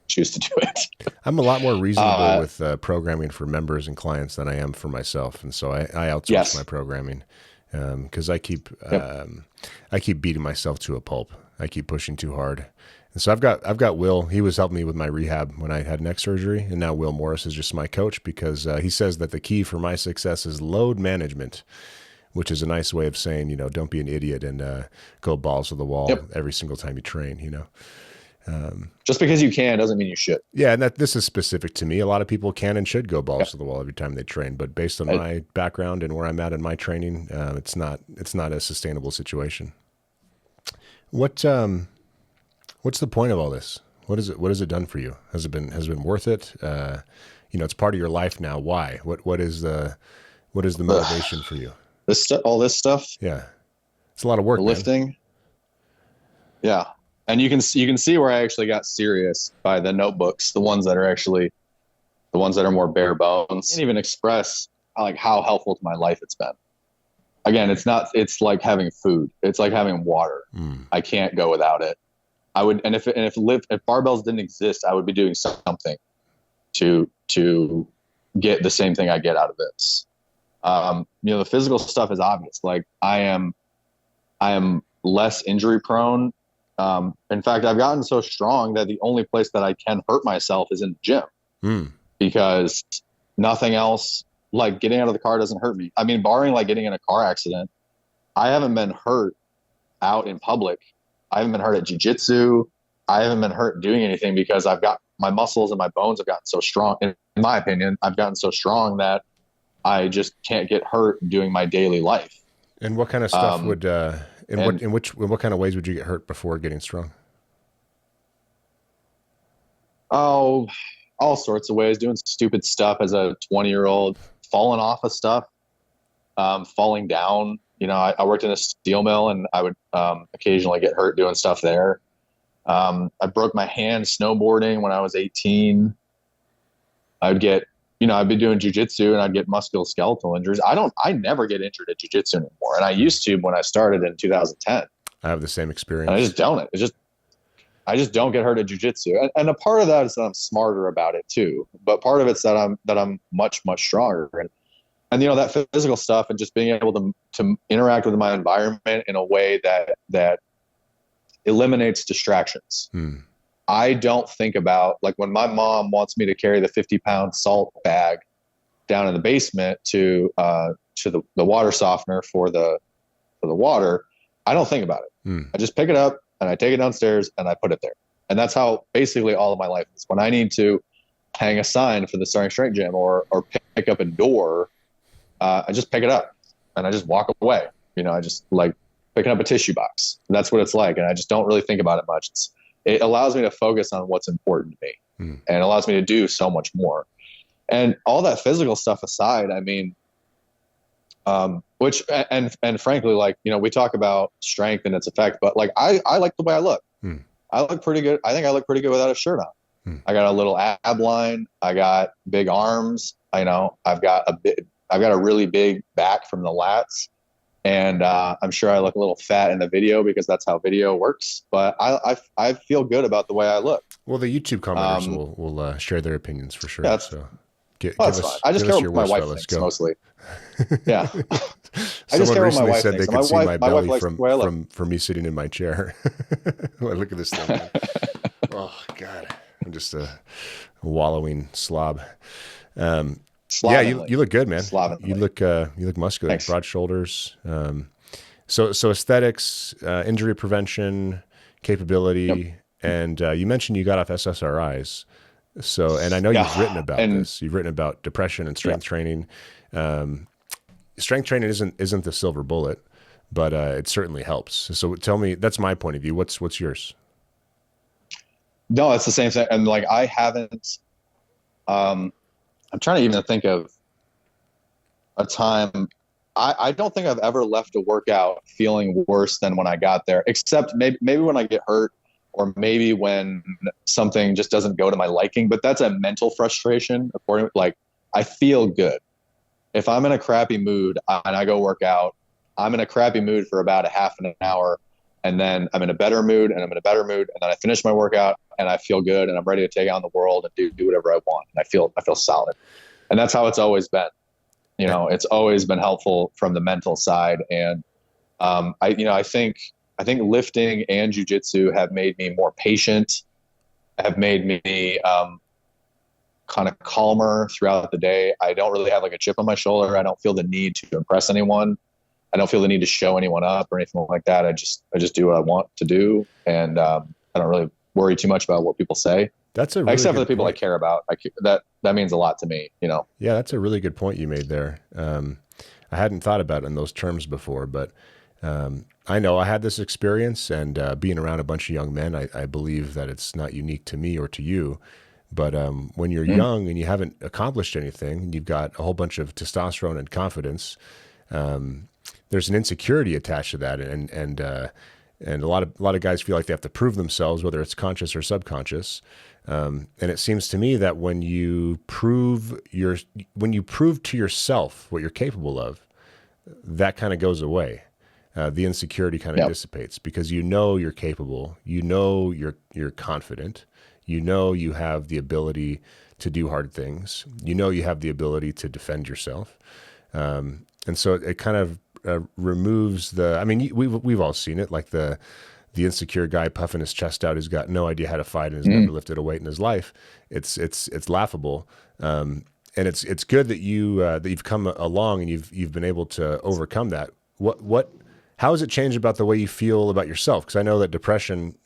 to do it. I'm a lot more reasonable with programming for members and clients than I am for myself. And so I outsource my programming because I keep beating myself to a pulp. I keep pushing too hard. And so I've got Will. He was helping me with my rehab when I had neck surgery. And now Will Morris is just my coach because he says that the key for my success is load management, which is a nice way of saying, don't be an idiot and go balls to the wall every single time you train, Just because you can doesn't mean you should. Yeah, and this is specific to me. A lot of people can and should go balls to the wall every time they train, but based on my background and where I'm at in my training, it's not a sustainable situation. What's the point of all this? What has it done for you? Has it been worth it? It's part of your life now. Why? What is the motivation for you? All this stuff. Yeah, it's a lot of work. Lifting. Man. Yeah. And you can see where I actually got serious by the notebooks, the ones that are more bare bones. I can't even express how helpful to my life it's been. Again, it's like having food. It's like having water. I can't go without it. I would, and if barbells didn't exist, I would be doing something to get the same thing I get out of this. The physical stuff is obvious. Like I am less injury prone. In fact, I've gotten so strong that the only place that I can hurt myself is in the gym because nothing else, like getting out of the car doesn't hurt me. I mean, barring like getting in a car accident, I haven't been hurt out in public. I haven't been hurt at jiu-jitsu. I haven't been hurt doing anything because I've got my muscles and my bones have gotten so strong. In my opinion, I've gotten so strong that I just can't get hurt doing my daily life. And what kind of stuff what kind of ways would you get hurt before getting strong? Oh, all sorts of ways. Doing stupid stuff as a 20-year-old, falling off of stuff, falling down. I worked in a steel mill, and I would occasionally get hurt doing stuff there. I broke my hand snowboarding when I was 18. I'd be doing jujitsu and I'd get musculoskeletal injuries. I never get injured at jujitsu anymore. And I used to when I started in 2010. I have the same experience. And I just don't. I just don't get hurt at jujitsu. And a part of that is that I'm smarter about it too. But part of it's that I'm much, much stronger. And that physical stuff and just being able to interact with my environment in a way that eliminates distractions. I don't think about, like, when my mom wants me to carry the 50-pound salt bag down in the basement to the water softener for the water. I don't think about it. I just pick it up and I take it downstairs and I put it there. And that's how basically all of my life is. When I need to hang a sign for the Starting Strength gym or pick up a door, I just pick it up and I just walk away. I just like picking up a tissue box. That's what it's like. And I just don't really think about it much. It allows me to focus on what's important to me and allows me to do so much more. And all that physical stuff aside, I mean, and frankly, like, we talk about strength and its effect, but like, I like the way I look. I look pretty good. I think I look pretty good without a shirt on. I got a little ab line. I got big arms. I've got a really big back from the lats. And I'm sure I look a little fat in the video because that's how video works. But I feel good about the way I look. Well, the YouTube commenters will share their opinions for sure. That's fine. I just care what my wife thinks mostly. Yeah. Someone recently said they could see my belly from me sitting in my chair. Look at this thing. Oh, God. I'm just a wallowing slob. Yeah, Slovenly. you look good, man. Slovenly. You look muscular, Thanks. broad shoulders. So aesthetics, injury prevention, Yep. capability, and you mentioned you got off SSRIs. So, and I know you've written Yeah. about And this. You've written about depression and yeah. strength training. Um, Strength training isn't the silver bullet, but it certainly helps. So tell me, that's my point of view. What's yours? No, it's the same thing. And like, I haven't, I'm trying to even think of a time. I don't think I've ever left a workout feeling worse than when I got there, except maybe when I get hurt, or maybe when something just doesn't go to my liking. But that's a mental frustration. According, like, I feel good if I'm in a crappy mood and I go work out. I'm in a crappy mood for about a half an hour, and then I'm in a better mood, and I'm in a better mood, and then I finish my workout and I feel good, and I'm ready to take on the world and do whatever I want. And I feel solid, and that's how it's always been. You know, it's always been helpful from the mental side. And I think lifting and jujitsu have made me more patient, have made me kind of calmer throughout the day. I don't really have like a chip on my shoulder. I don't feel the need to impress anyone. I don't feel the need to show anyone up or anything like that. I just do what I want to do, and I don't really worry too much about what people say. That's a really Except for good the people I point. care about. That means a lot to me. You know. Yeah, that's a really good point you made there. I hadn't thought about it in those terms before, but I know I had this experience, and being around a bunch of young men, I believe that it's not unique to me or to you. But when you're Mm. young and you haven't accomplished anything, and you've got a whole bunch of testosterone and confidence, there's an insecurity attached to that, and a lot of guys feel like they have to prove themselves, whether it's conscious or subconscious. And it seems to me that when you prove to yourself what you're capable of, that kind of goes away. The insecurity kind of Yep. dissipates because you know you're capable, you know you're confident, you know you have the ability to do hard things, you know you have the ability to defend yourself, and so it kind of removes the. I mean, we've all seen it, like the insecure guy puffing his chest out who's got no idea how to fight and has Mm. never lifted a weight in his life. It's laughable. And it's good that you've come along and you've been able to overcome that. How has it changed about the way you feel about yourself? Because I know that depression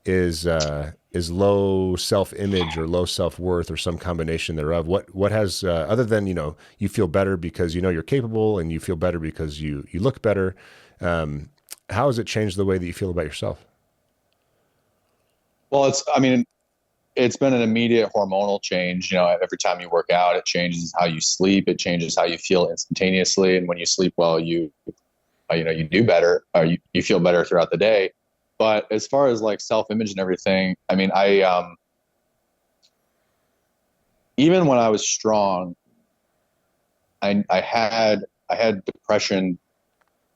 is low self-image or low self-worth or some combination thereof. What has other than you feel better because you know you're capable and you feel better because you look better. How has it changed the way that you feel about yourself? Well, it's been an immediate hormonal change. You know, every time you work out, it changes how you sleep. It changes how you feel instantaneously. And when you sleep well, you do better, or you feel better throughout the day. But as far as like self-image and everything, I mean, even when I was strong, I had depression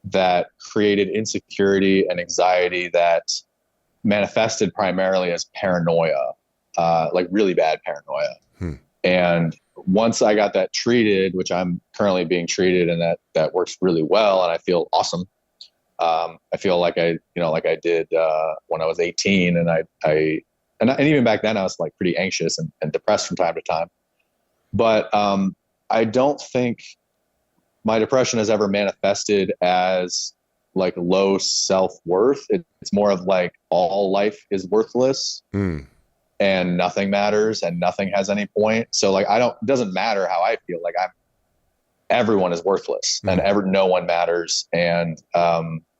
that created insecurity and anxiety that manifested primarily as paranoia, like really bad paranoia. Hmm. And once I got that treated, which I'm currently being treated, and that works really well, and I feel awesome. I feel like like I did when I was 18, and even back then I was like pretty anxious and depressed from time to time. But I don't think my depression has ever manifested as like low self-worth. It's more of like all life is worthless. Mm. And nothing matters and nothing has any point. So like, it doesn't matter how I feel. Like everyone is worthless and no one matters. And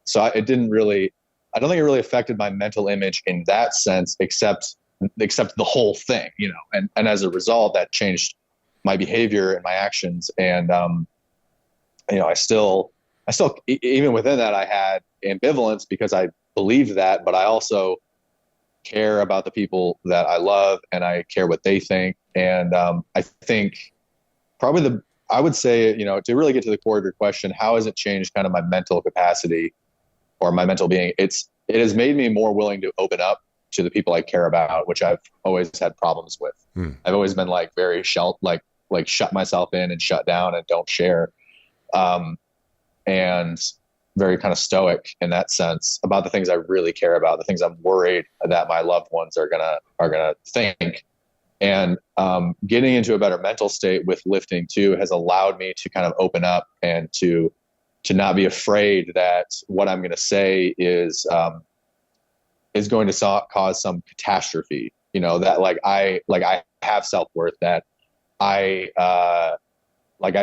so it didn't really, I don't think it really affected my mental image in that sense, except the whole thing, and as a result, that changed my behavior and my actions. And, I still, even within that, I had ambivalence because I believed that, but I also care about the people that I love and I care what they think. And I think probably I would say, to really get to the core of your question, how has it changed kind of my mental capacity or my mental being? It has made me more willing to open up to the people I care about, which I've always had problems with. I've always been like very like shut myself in and shut down and don't share. And very kind of stoic in that sense about the things I really care about, the things I'm worried that my loved ones are gonna think. And getting into a better mental state with lifting too has allowed me to kind of open up and to not be afraid that what I'm going to say is going to cause some catastrophe. You know, that I have self-worth, that I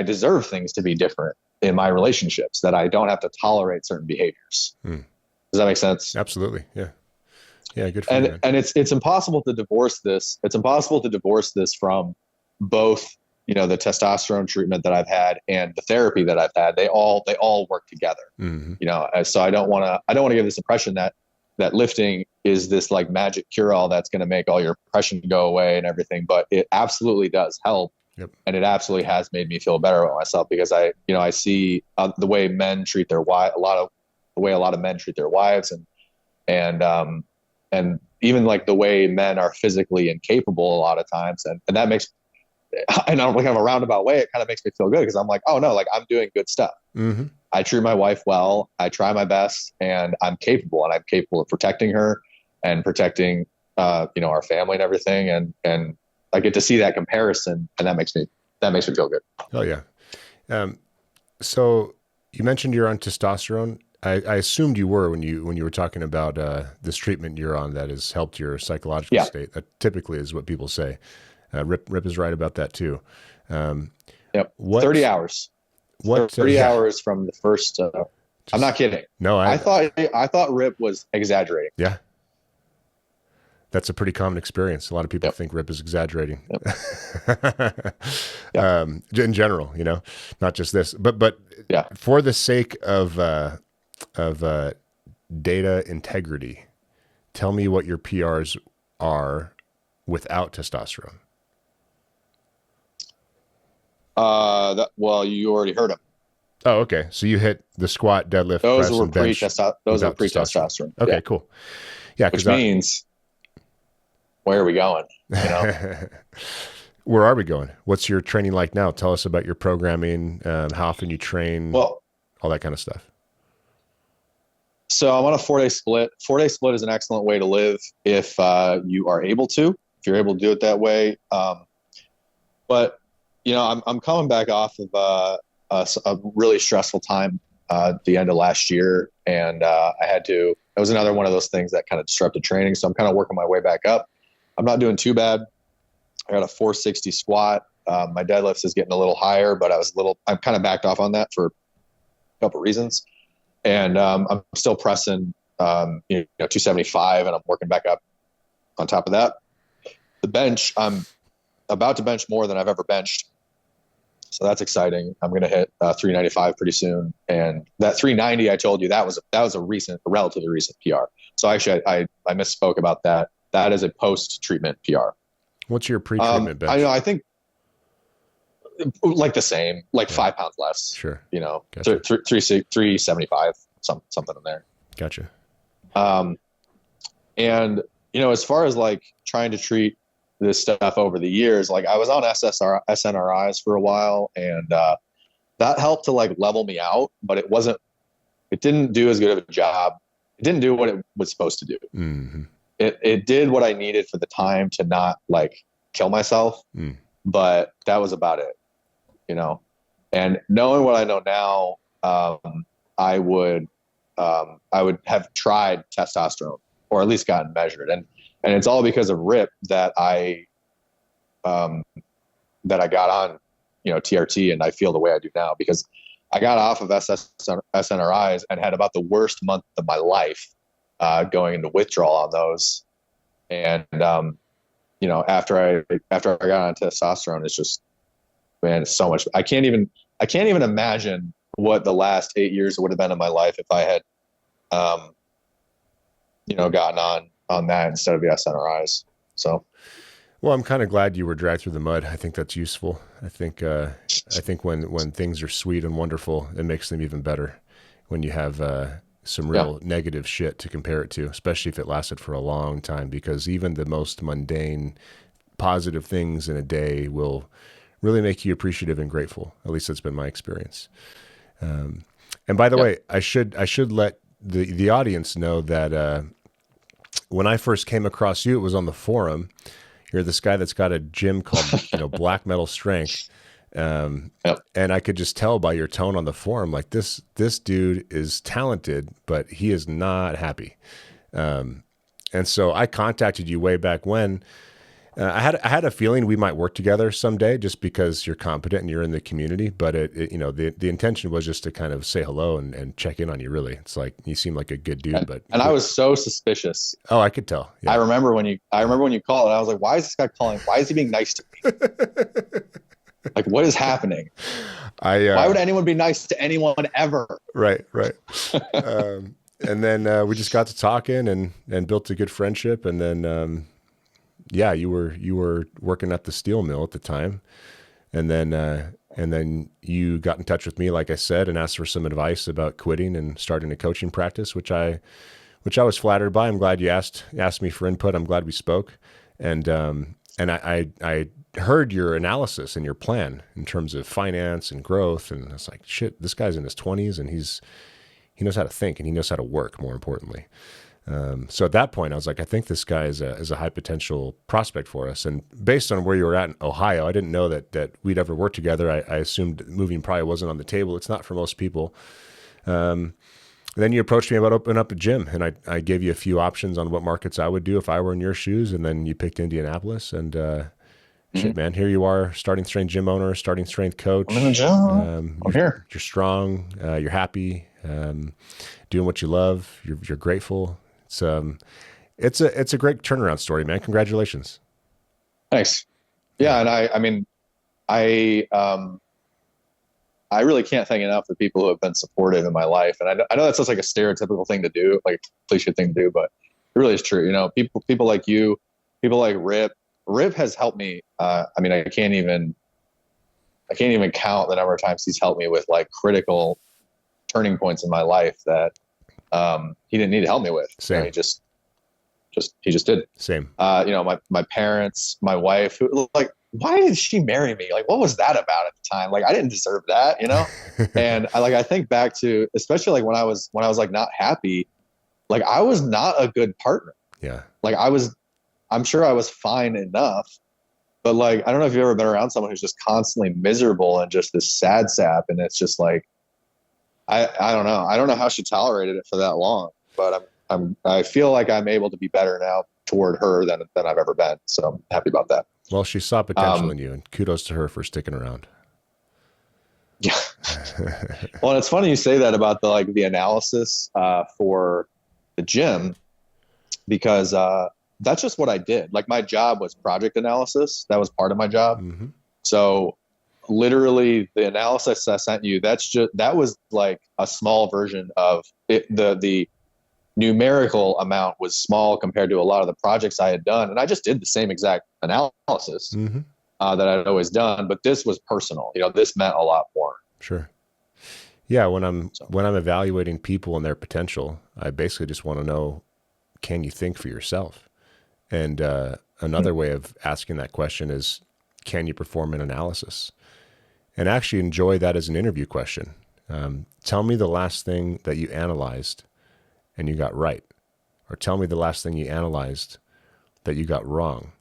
deserve things to be different in my relationships, that I don't have to tolerate certain behaviors. Does that make sense? Absolutely. Yeah. Yeah. Good for you, man. And it's impossible to divorce this. It's impossible to divorce this from both, you know, the testosterone treatment that I've had and the therapy that I've had. They all work together. You know, so I don't want to give this impression that lifting is this like magic cure all that's going to make all your depression go away and everything, but it absolutely does help. Yep. And it absolutely has made me feel better about myself, because I see the way men treat their wife, the way a lot of men treat their wives, and even like the way men are physically incapable a lot of times. And that makes, and I'm like, in a roundabout way, it kind of makes me feel good, because I'm like, oh no, like I'm doing good stuff. I treat my wife well, I try my best, and I'm capable of protecting her and protecting, you know, our family and everything. And I get to see that comparison, and that makes me feel good. Oh yeah. So you mentioned you're on testosterone. I assumed you were when you were talking about this treatment you're on that has helped your psychological state. That typically is what people say. Rip is right about that too. Yep. 30 hours. 30 hours from the first. I'm not kidding. No, I thought Rip was exaggerating. Yeah. That's a pretty common experience. A lot of people think Rip is exaggerating. In general, you know, not just this, but for the sake of data integrity, tell me what your PRs are without testosterone. Well, you already heard them. Oh, okay. So you hit the squat, deadlift, those press, were and bench. Those are pre-testosterone. Okay, cool. Yeah, which means where are we going? You know? Where are we going? What's your training like now? Tell us about your programming, how often you train, well, all that kind of stuff. So I'm on a 4-day split. 4-day split is an excellent way to live if you are able to, if you're able to do it that way. But you know, I'm coming back off of a really stressful time at the end of last year, and it was another one of those things that kind of disrupted training. So I'm kind of working my way back up. I'm not doing too bad. I got a 460 squat. My deadlifts is getting a little higher, but I'm kind of backed off on that for a couple of reasons. And I'm still pressing, 275, and I'm working back up on top of that. The bench, I'm about to bench more than I've ever benched. So that's exciting. I'm going to hit 395 pretty soon. And that 390, I told you, that was a relatively recent PR. So actually I misspoke about that. That is a post-treatment PR. What's your pre-treatment bench? I think like the same, 5 pounds less. Sure. You know, Gotcha. 375, something in there. Gotcha. And you know, as far as like trying to treat this stuff over the years, like I was on SNRIs for a while, and that helped to like level me out, but it didn't do as good of a job. It didn't do what it was supposed to do. Mm-hmm. It did what I needed for the time to not like kill myself, but that was about it, you know. And knowing what I know now, I would have tried testosterone, or at least gotten measured, and it's all because of Rip that I got on, you know, TRT, and I feel the way I do now, because I got off of SNRIs and had about the worst month of my life going into withdrawal on those. And you know, after I got on testosterone, it's just, man, it's so much. I can't even imagine what the last 8 years would have been in my life if I had gotten on that instead of the SNRIs. So, well, I'm kind of glad you were dragged through the mud. I think that's useful. I think when things are sweet and wonderful, it makes them even better. When you have some real negative shit to compare it to, especially if it lasted for a long time, because even the most mundane positive things in a day will really make you appreciative and grateful. At least that's been my experience. And by the way, I should let the audience know that when I first came across you, it was on the forum. You're this guy that's got a gym called, Blackmetal Strength. Yep. And I could just tell by your tone on the forum, like this dude is talented, but he is not happy. And so I contacted you way back when. I had a feeling we might work together someday, just because you're competent and you're in the community. But the intention was just to kind of say hello and check in on you. Really, it's like you seem like a good dude. And I was so suspicious. Oh, I could tell. Yeah. I remember when you called, and I was like, "Why is this guy calling? Why is he being nice to me? Like, what is happening? Why would anyone be nice to anyone ever?" Right. And then we just got to talking and built a good friendship. And then, you were working at the steel mill at the time. And then you got in touch with me, like I said, and asked for some advice about quitting and starting a coaching practice, which I was flattered by. I'm glad you asked me for input. I'm glad we spoke. And I heard your analysis and your plan in terms of finance and growth. And I was like, shit, this guy's in his 20s and he knows how to think, and he knows how to work, more importantly. So at that point, I was like, I think this guy is a high potential prospect for us. And based on where you were at in Ohio, I didn't know that we'd ever work together. I assumed moving probably wasn't on the table. It's not for most people. Then you approached me about opening up a gym, and I gave you a few options on what markets I would do if I were in your shoes. And then you picked Indianapolis, and shit, man, here you are, Starting Strength gym owner, Starting Strength coach. I'm in the gym. I'm here. You're strong. You're happy. Doing what you love. You're grateful. It's a great turnaround story, man. Congratulations. Thanks. Yeah, and I really can't thank enough the people who have been supportive in my life. And I know that sounds like a stereotypical thing to do, like a cliche thing to do, but it really is true. People like you, people like Rip. Rip has helped me. I can't even count the number of times he's helped me with like critical turning points in my life that he didn't need to help me with. Same. He just did. Same. My parents, my wife, who, like, why did she marry me? Like, what was that about at the time? Like, I didn't deserve that, And I think back to, especially like when I was like not happy, like I was not a good partner. Yeah. Like I'm sure I was fine enough, but like, I don't know if you've ever been around someone who's just constantly miserable and just this sad sap. And it's just like, I don't know. I don't know how she tolerated it for that long, but I feel like I'm able to be better now toward her than I've ever been. So I'm happy about that. Well, she saw potential in you, and kudos to her for sticking around. Yeah. Well, and it's funny you say that about the analysis for the gym, because that's just what I did. Like, my job was project analysis. That was part of my job. Mm-hmm. So literally the analysis I sent you, that was like a small version of it. The numerical amount was small compared to a lot of the projects I had done. And I just did the same exact analysis mm-hmm. That I'd always done, but this was personal. This meant a lot more. Sure. Yeah. When I'm evaluating people and their potential, I basically just want to know, can you think for yourself? And another way of asking that question is, can you perform an analysis? And actually enjoy that as an interview question. Tell me the last thing that you analyzed and you got right. Or tell me the last thing you analyzed that you got wrong.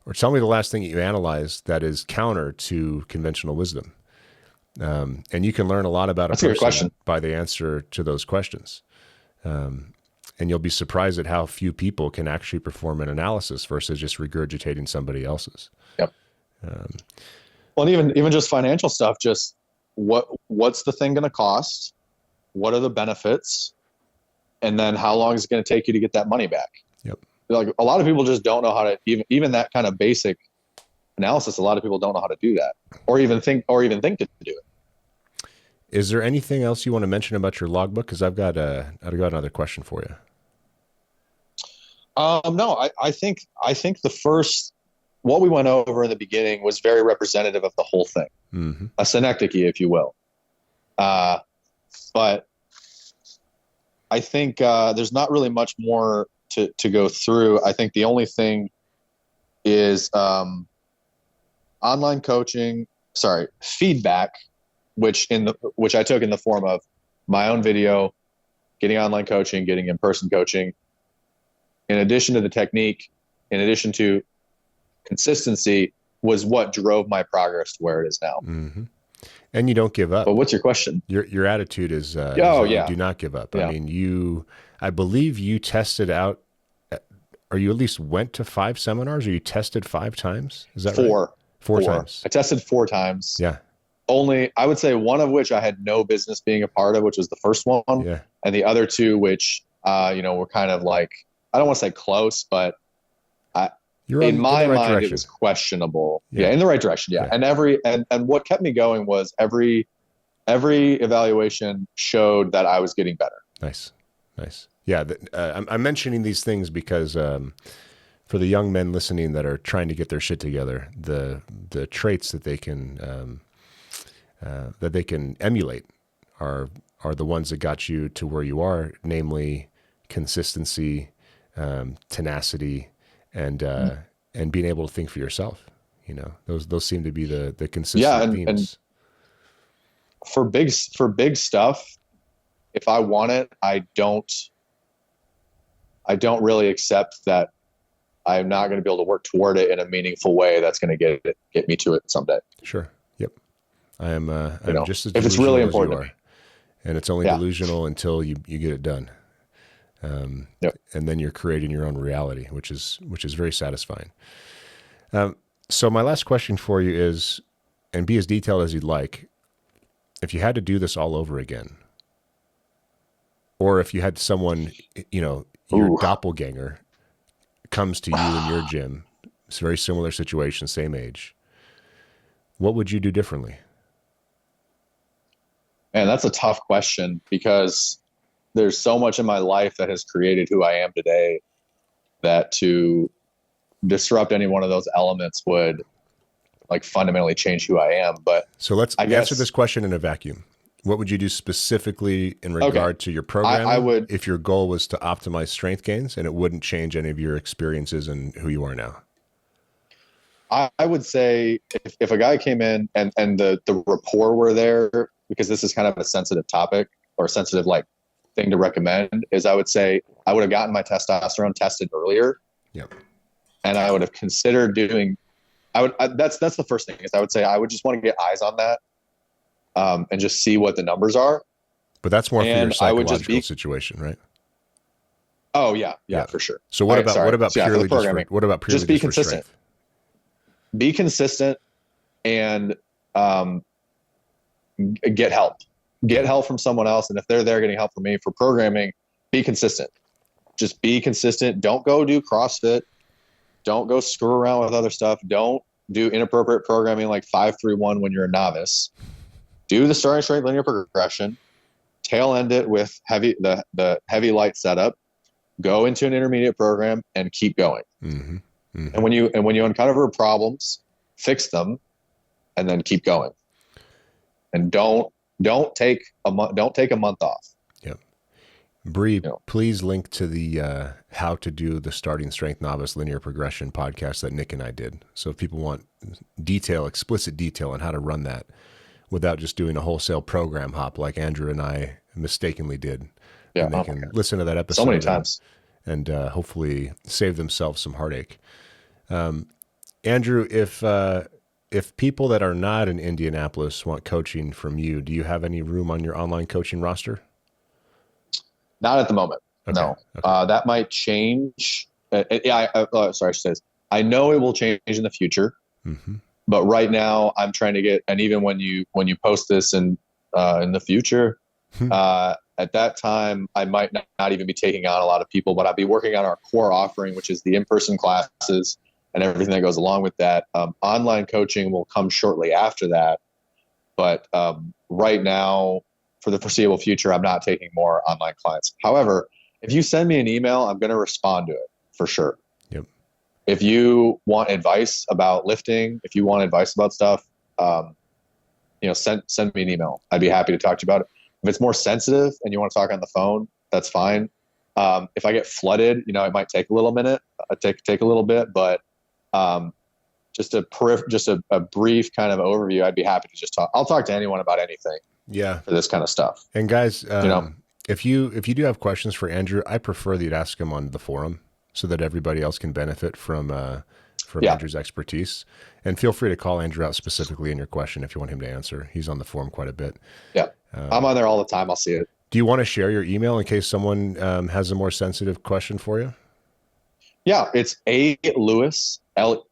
Or tell me the last thing you analyzed that is counter to conventional wisdom. And you can learn a lot about a person by the answer to those questions. And you'll be surprised at how few people can actually perform an analysis versus just regurgitating somebody else's. Yep. Well, and even just financial stuff, just what's the thing going to cost? What are the benefits? And then how long is it going to take you to get that money back? Yep. Like, a lot of people just don't know how to even that kind of basic analysis. A lot of people don't know how to do that, or even think to do it. Is there anything else you want to mention about your logbook? Because I've got another question for you. No, I think what we went over in the beginning was very representative of the whole thing, mm-hmm. a synecdoche, if you will. But I think there's not really much more to go through. I think the only thing is online coaching. Feedback, which I took in the form of my own video, getting online coaching, getting in-person coaching. In addition to the technique, in addition to consistency was what drove my progress to where it is now. Mm-hmm. And you don't give up. But what's your question? Your attitude is that yeah. you do not give up. Yeah. I mean, I believe you tested out, or you at least went to 5 seminars, or you tested 5 times? Is that right? Four times. I tested 4 times. Yeah. Only, I would say one of which I had no business being a part of, which was the first one. Yeah. And the other 2, which, were kind of like, I don't want to say close, but in my mind, it was questionable. Yeah. In the right direction. Yeah. And what kept me going was every evaluation showed that I was getting better. Nice. Yeah. I'm mentioning these things because, for the young men listening that are trying to get their shit together, the traits that they can emulate are the ones that got you to where you are, namely consistency, tenacity, and being able to think for yourself. Those seem to be the consistent themes. And for big stuff, if I want it, I don't really accept that I'm not going to be able to work toward it in a meaningful way that's going to get me to it someday. Sure. Yep. I'm just as if it's really important as you are, and it's only delusional until you get it done. And then you're creating your own reality, which is very satisfying. So my last question for you is, and be as detailed as you'd like, if you had to do this all over again, or if you had someone, your doppelganger comes to you in your gym, it's a very similar situation, same age, what would you do differently? Man, that's a tough question, because there's so much in my life that has created who I am today that to disrupt any one of those elements would fundamentally change who I am. But so let's answer this question in a vacuum. What would you do specifically in regard to your programming? I would, if your goal was to optimize strength gains and it wouldn't change any of your experiences and who you are now. I would say if a guy came in and the rapport were there, because this is kind of a sensitive topic or sensitive thing to recommend, is I would say I would have gotten my testosterone tested earlier. Yep. And I would have considered doing, that's the first thing, is I would say I would just want to get eyes on that, and just see what the numbers are. But that's more for your psychological situation, right? Oh yeah, for sure. So what about purely just be consistent? Be consistent and get help. Get help from someone else, and if they're there getting help from me for programming, be consistent. Just be consistent. Don't go do CrossFit. Don't go screw around with other stuff. Don't do inappropriate programming like 5-3-1 when you're a novice. Do the starting strength linear progression. Tail end it with the heavy light setup. Go into an intermediate program and keep going. Mm-hmm. Mm-hmm. And when you uncover problems, fix them, and then keep going. And don't take a month off. Yep. Bree, please link to the How to Do the Starting Strength Novice Linear Progression podcast that Nick and I did. So if people want explicit detail on how to run that without just doing a wholesale program hop like Andrew and I mistakenly did, and they can listen to that episode so many times and hopefully save themselves some heartache. Andrew, if people that are not in Indianapolis want coaching from you, do you have any room on your online coaching roster? Not at the moment. Okay. No. Okay. That might change. I should say this. I know it will change in the future, mm-hmm. but right now I'm trying to get, and even when you post this in the future, at that time, I might not even be taking on a lot of people, but I'll be working on our core offering, which is the in-person classes and everything that goes along with that. Online coaching will come shortly after that. But right now, for the foreseeable future, I'm not taking more online clients. However, if you send me an email, I'm going to respond to it for sure. Yep. If you want advice about lifting, if you want advice about stuff, send me an email. I'd be happy to talk to you about it. If it's more sensitive and you want to talk on the phone, that's fine. If I get flooded, it might take a little minute, take a little bit, but just a brief kind of overview, I'd be happy to just talk. I'll talk to anyone about anything. Yeah. For this kind of stuff. And guys, if you do have questions for Andrew, I prefer that you'd ask him on the forum so that everybody else can benefit from from Andrew's expertise. And feel free to call Andrew out specifically in your question if you want him to answer. He's on the forum quite a bit. Yeah. I'm on there all the time. I'll see it. Do you want to share your email in case someone has a more sensitive question for you? Yeah, it's Lewis, Alewis,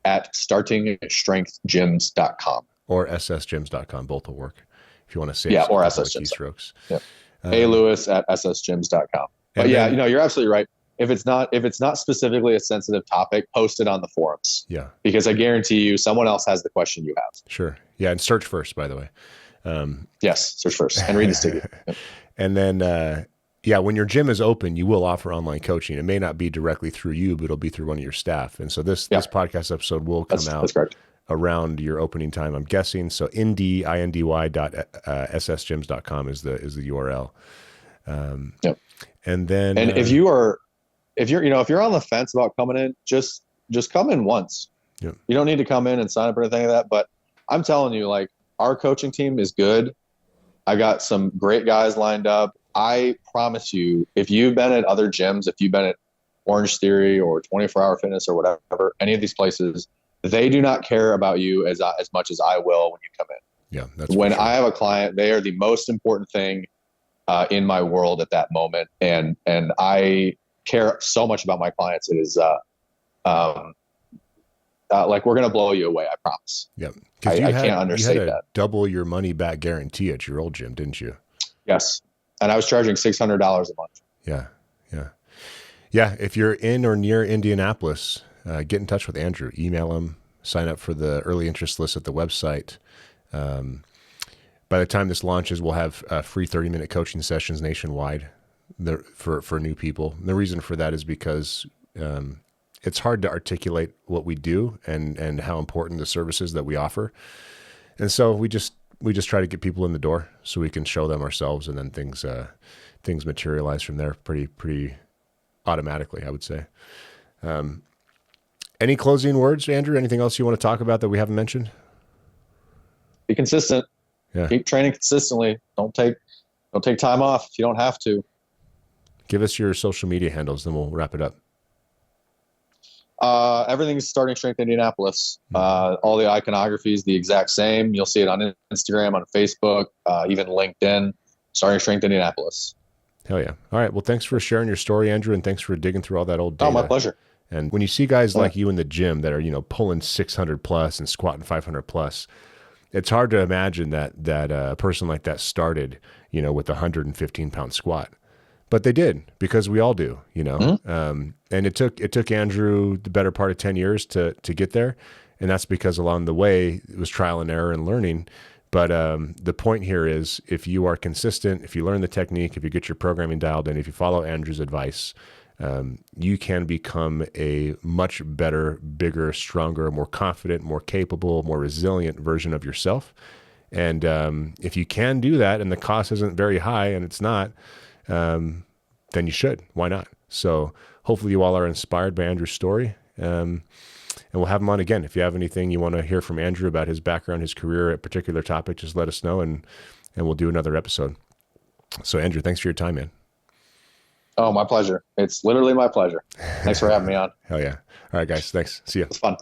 at startingstrengthgyms.com. Or ssgyms.com. Both will work if you want to save or SSGyms. keystrokes. Yep. Lewis at ssgyms.com. But yeah, you're absolutely right. If it's not specifically a sensitive topic, post it on the forums. Yeah. Because I guarantee you someone else has the question you have. Sure. Yeah, and search first, by the way. Yes, search first and read the sticky. Yep. And then, when your gym is open, you will offer online coaching. It may not be directly through you, but it'll be through one of your staff. And so this podcast episode will come out around your opening time, I'm guessing. So indy.ssgyms.com is the URL. And then, if you're on the fence about coming in, just come in once. Yep. You don't need to come in and sign up or anything like that. But I'm telling you, like, our coaching team is good. I got some great guys lined up. I promise you, if you've been at other gyms, if you've been at Orange Theory or 24 Hour Fitness or whatever, any of these places, they do not care about you as much as I will when you come in. Yeah, that's when I have a client, they are the most important thing in my world at that moment, and I care so much about my clients. It is like we're gonna blow you away. I promise. Yeah, I can't understate you had a that. Double your money back guarantee at your old gym, didn't you? Yes, and I was charging $600 a month. Yeah. If you're in or near Indianapolis, get in touch with Andrew. Email him. Sign up for the early interest list at the website. By the time this launches, we'll have free 30-minute coaching sessions nationwide for new people. And the reason for that is because it's hard to articulate what we do and how important the services that we offer. And so we just try to get people in the door so we can show them ourselves, and then things materialize from there pretty automatically, I would say. Any closing words, Andrew? Anything else you want to talk about that we haven't mentioned? Be consistent. Yeah. Keep training consistently. Don't take time off if you don't have to. Give us your social media handles, then we'll wrap it up. Everything's Starting Strength Indianapolis. All the iconography is the exact same. You'll see it on Instagram, on Facebook, even LinkedIn. Starting Strength Indianapolis. Hell yeah. All right. Well, thanks for sharing your story, Andrew, and thanks for digging through all that old data. Oh, my pleasure. And when you see guys like you in the gym that are, pulling 600 plus and squatting 500 plus, it's hard to imagine that a person like that started, with a 115-pound squat. But they did, because we all do, And it took Andrew the better part of 10 years to get there. And that's because along the way, it was trial and error and learning. But the point here is, if you are consistent, if you learn the technique, if you get your programming dialed in, if you follow Andrew's advice, you can become a much better, bigger, stronger, more confident, more capable, more resilient version of yourself. And if you can do that and the cost isn't very high, and it's not, then you should. Why not? So hopefully you all are inspired by Andrew's story. And we'll have him on again. If you have anything you want to hear from Andrew about his background, his career, a particular topic, just let us know, and we'll do another episode. So Andrew, thanks for your time, man. Oh, my pleasure. It's literally my pleasure. Thanks for having me on. Hell yeah. All right, guys. Thanks. See ya. It's fun.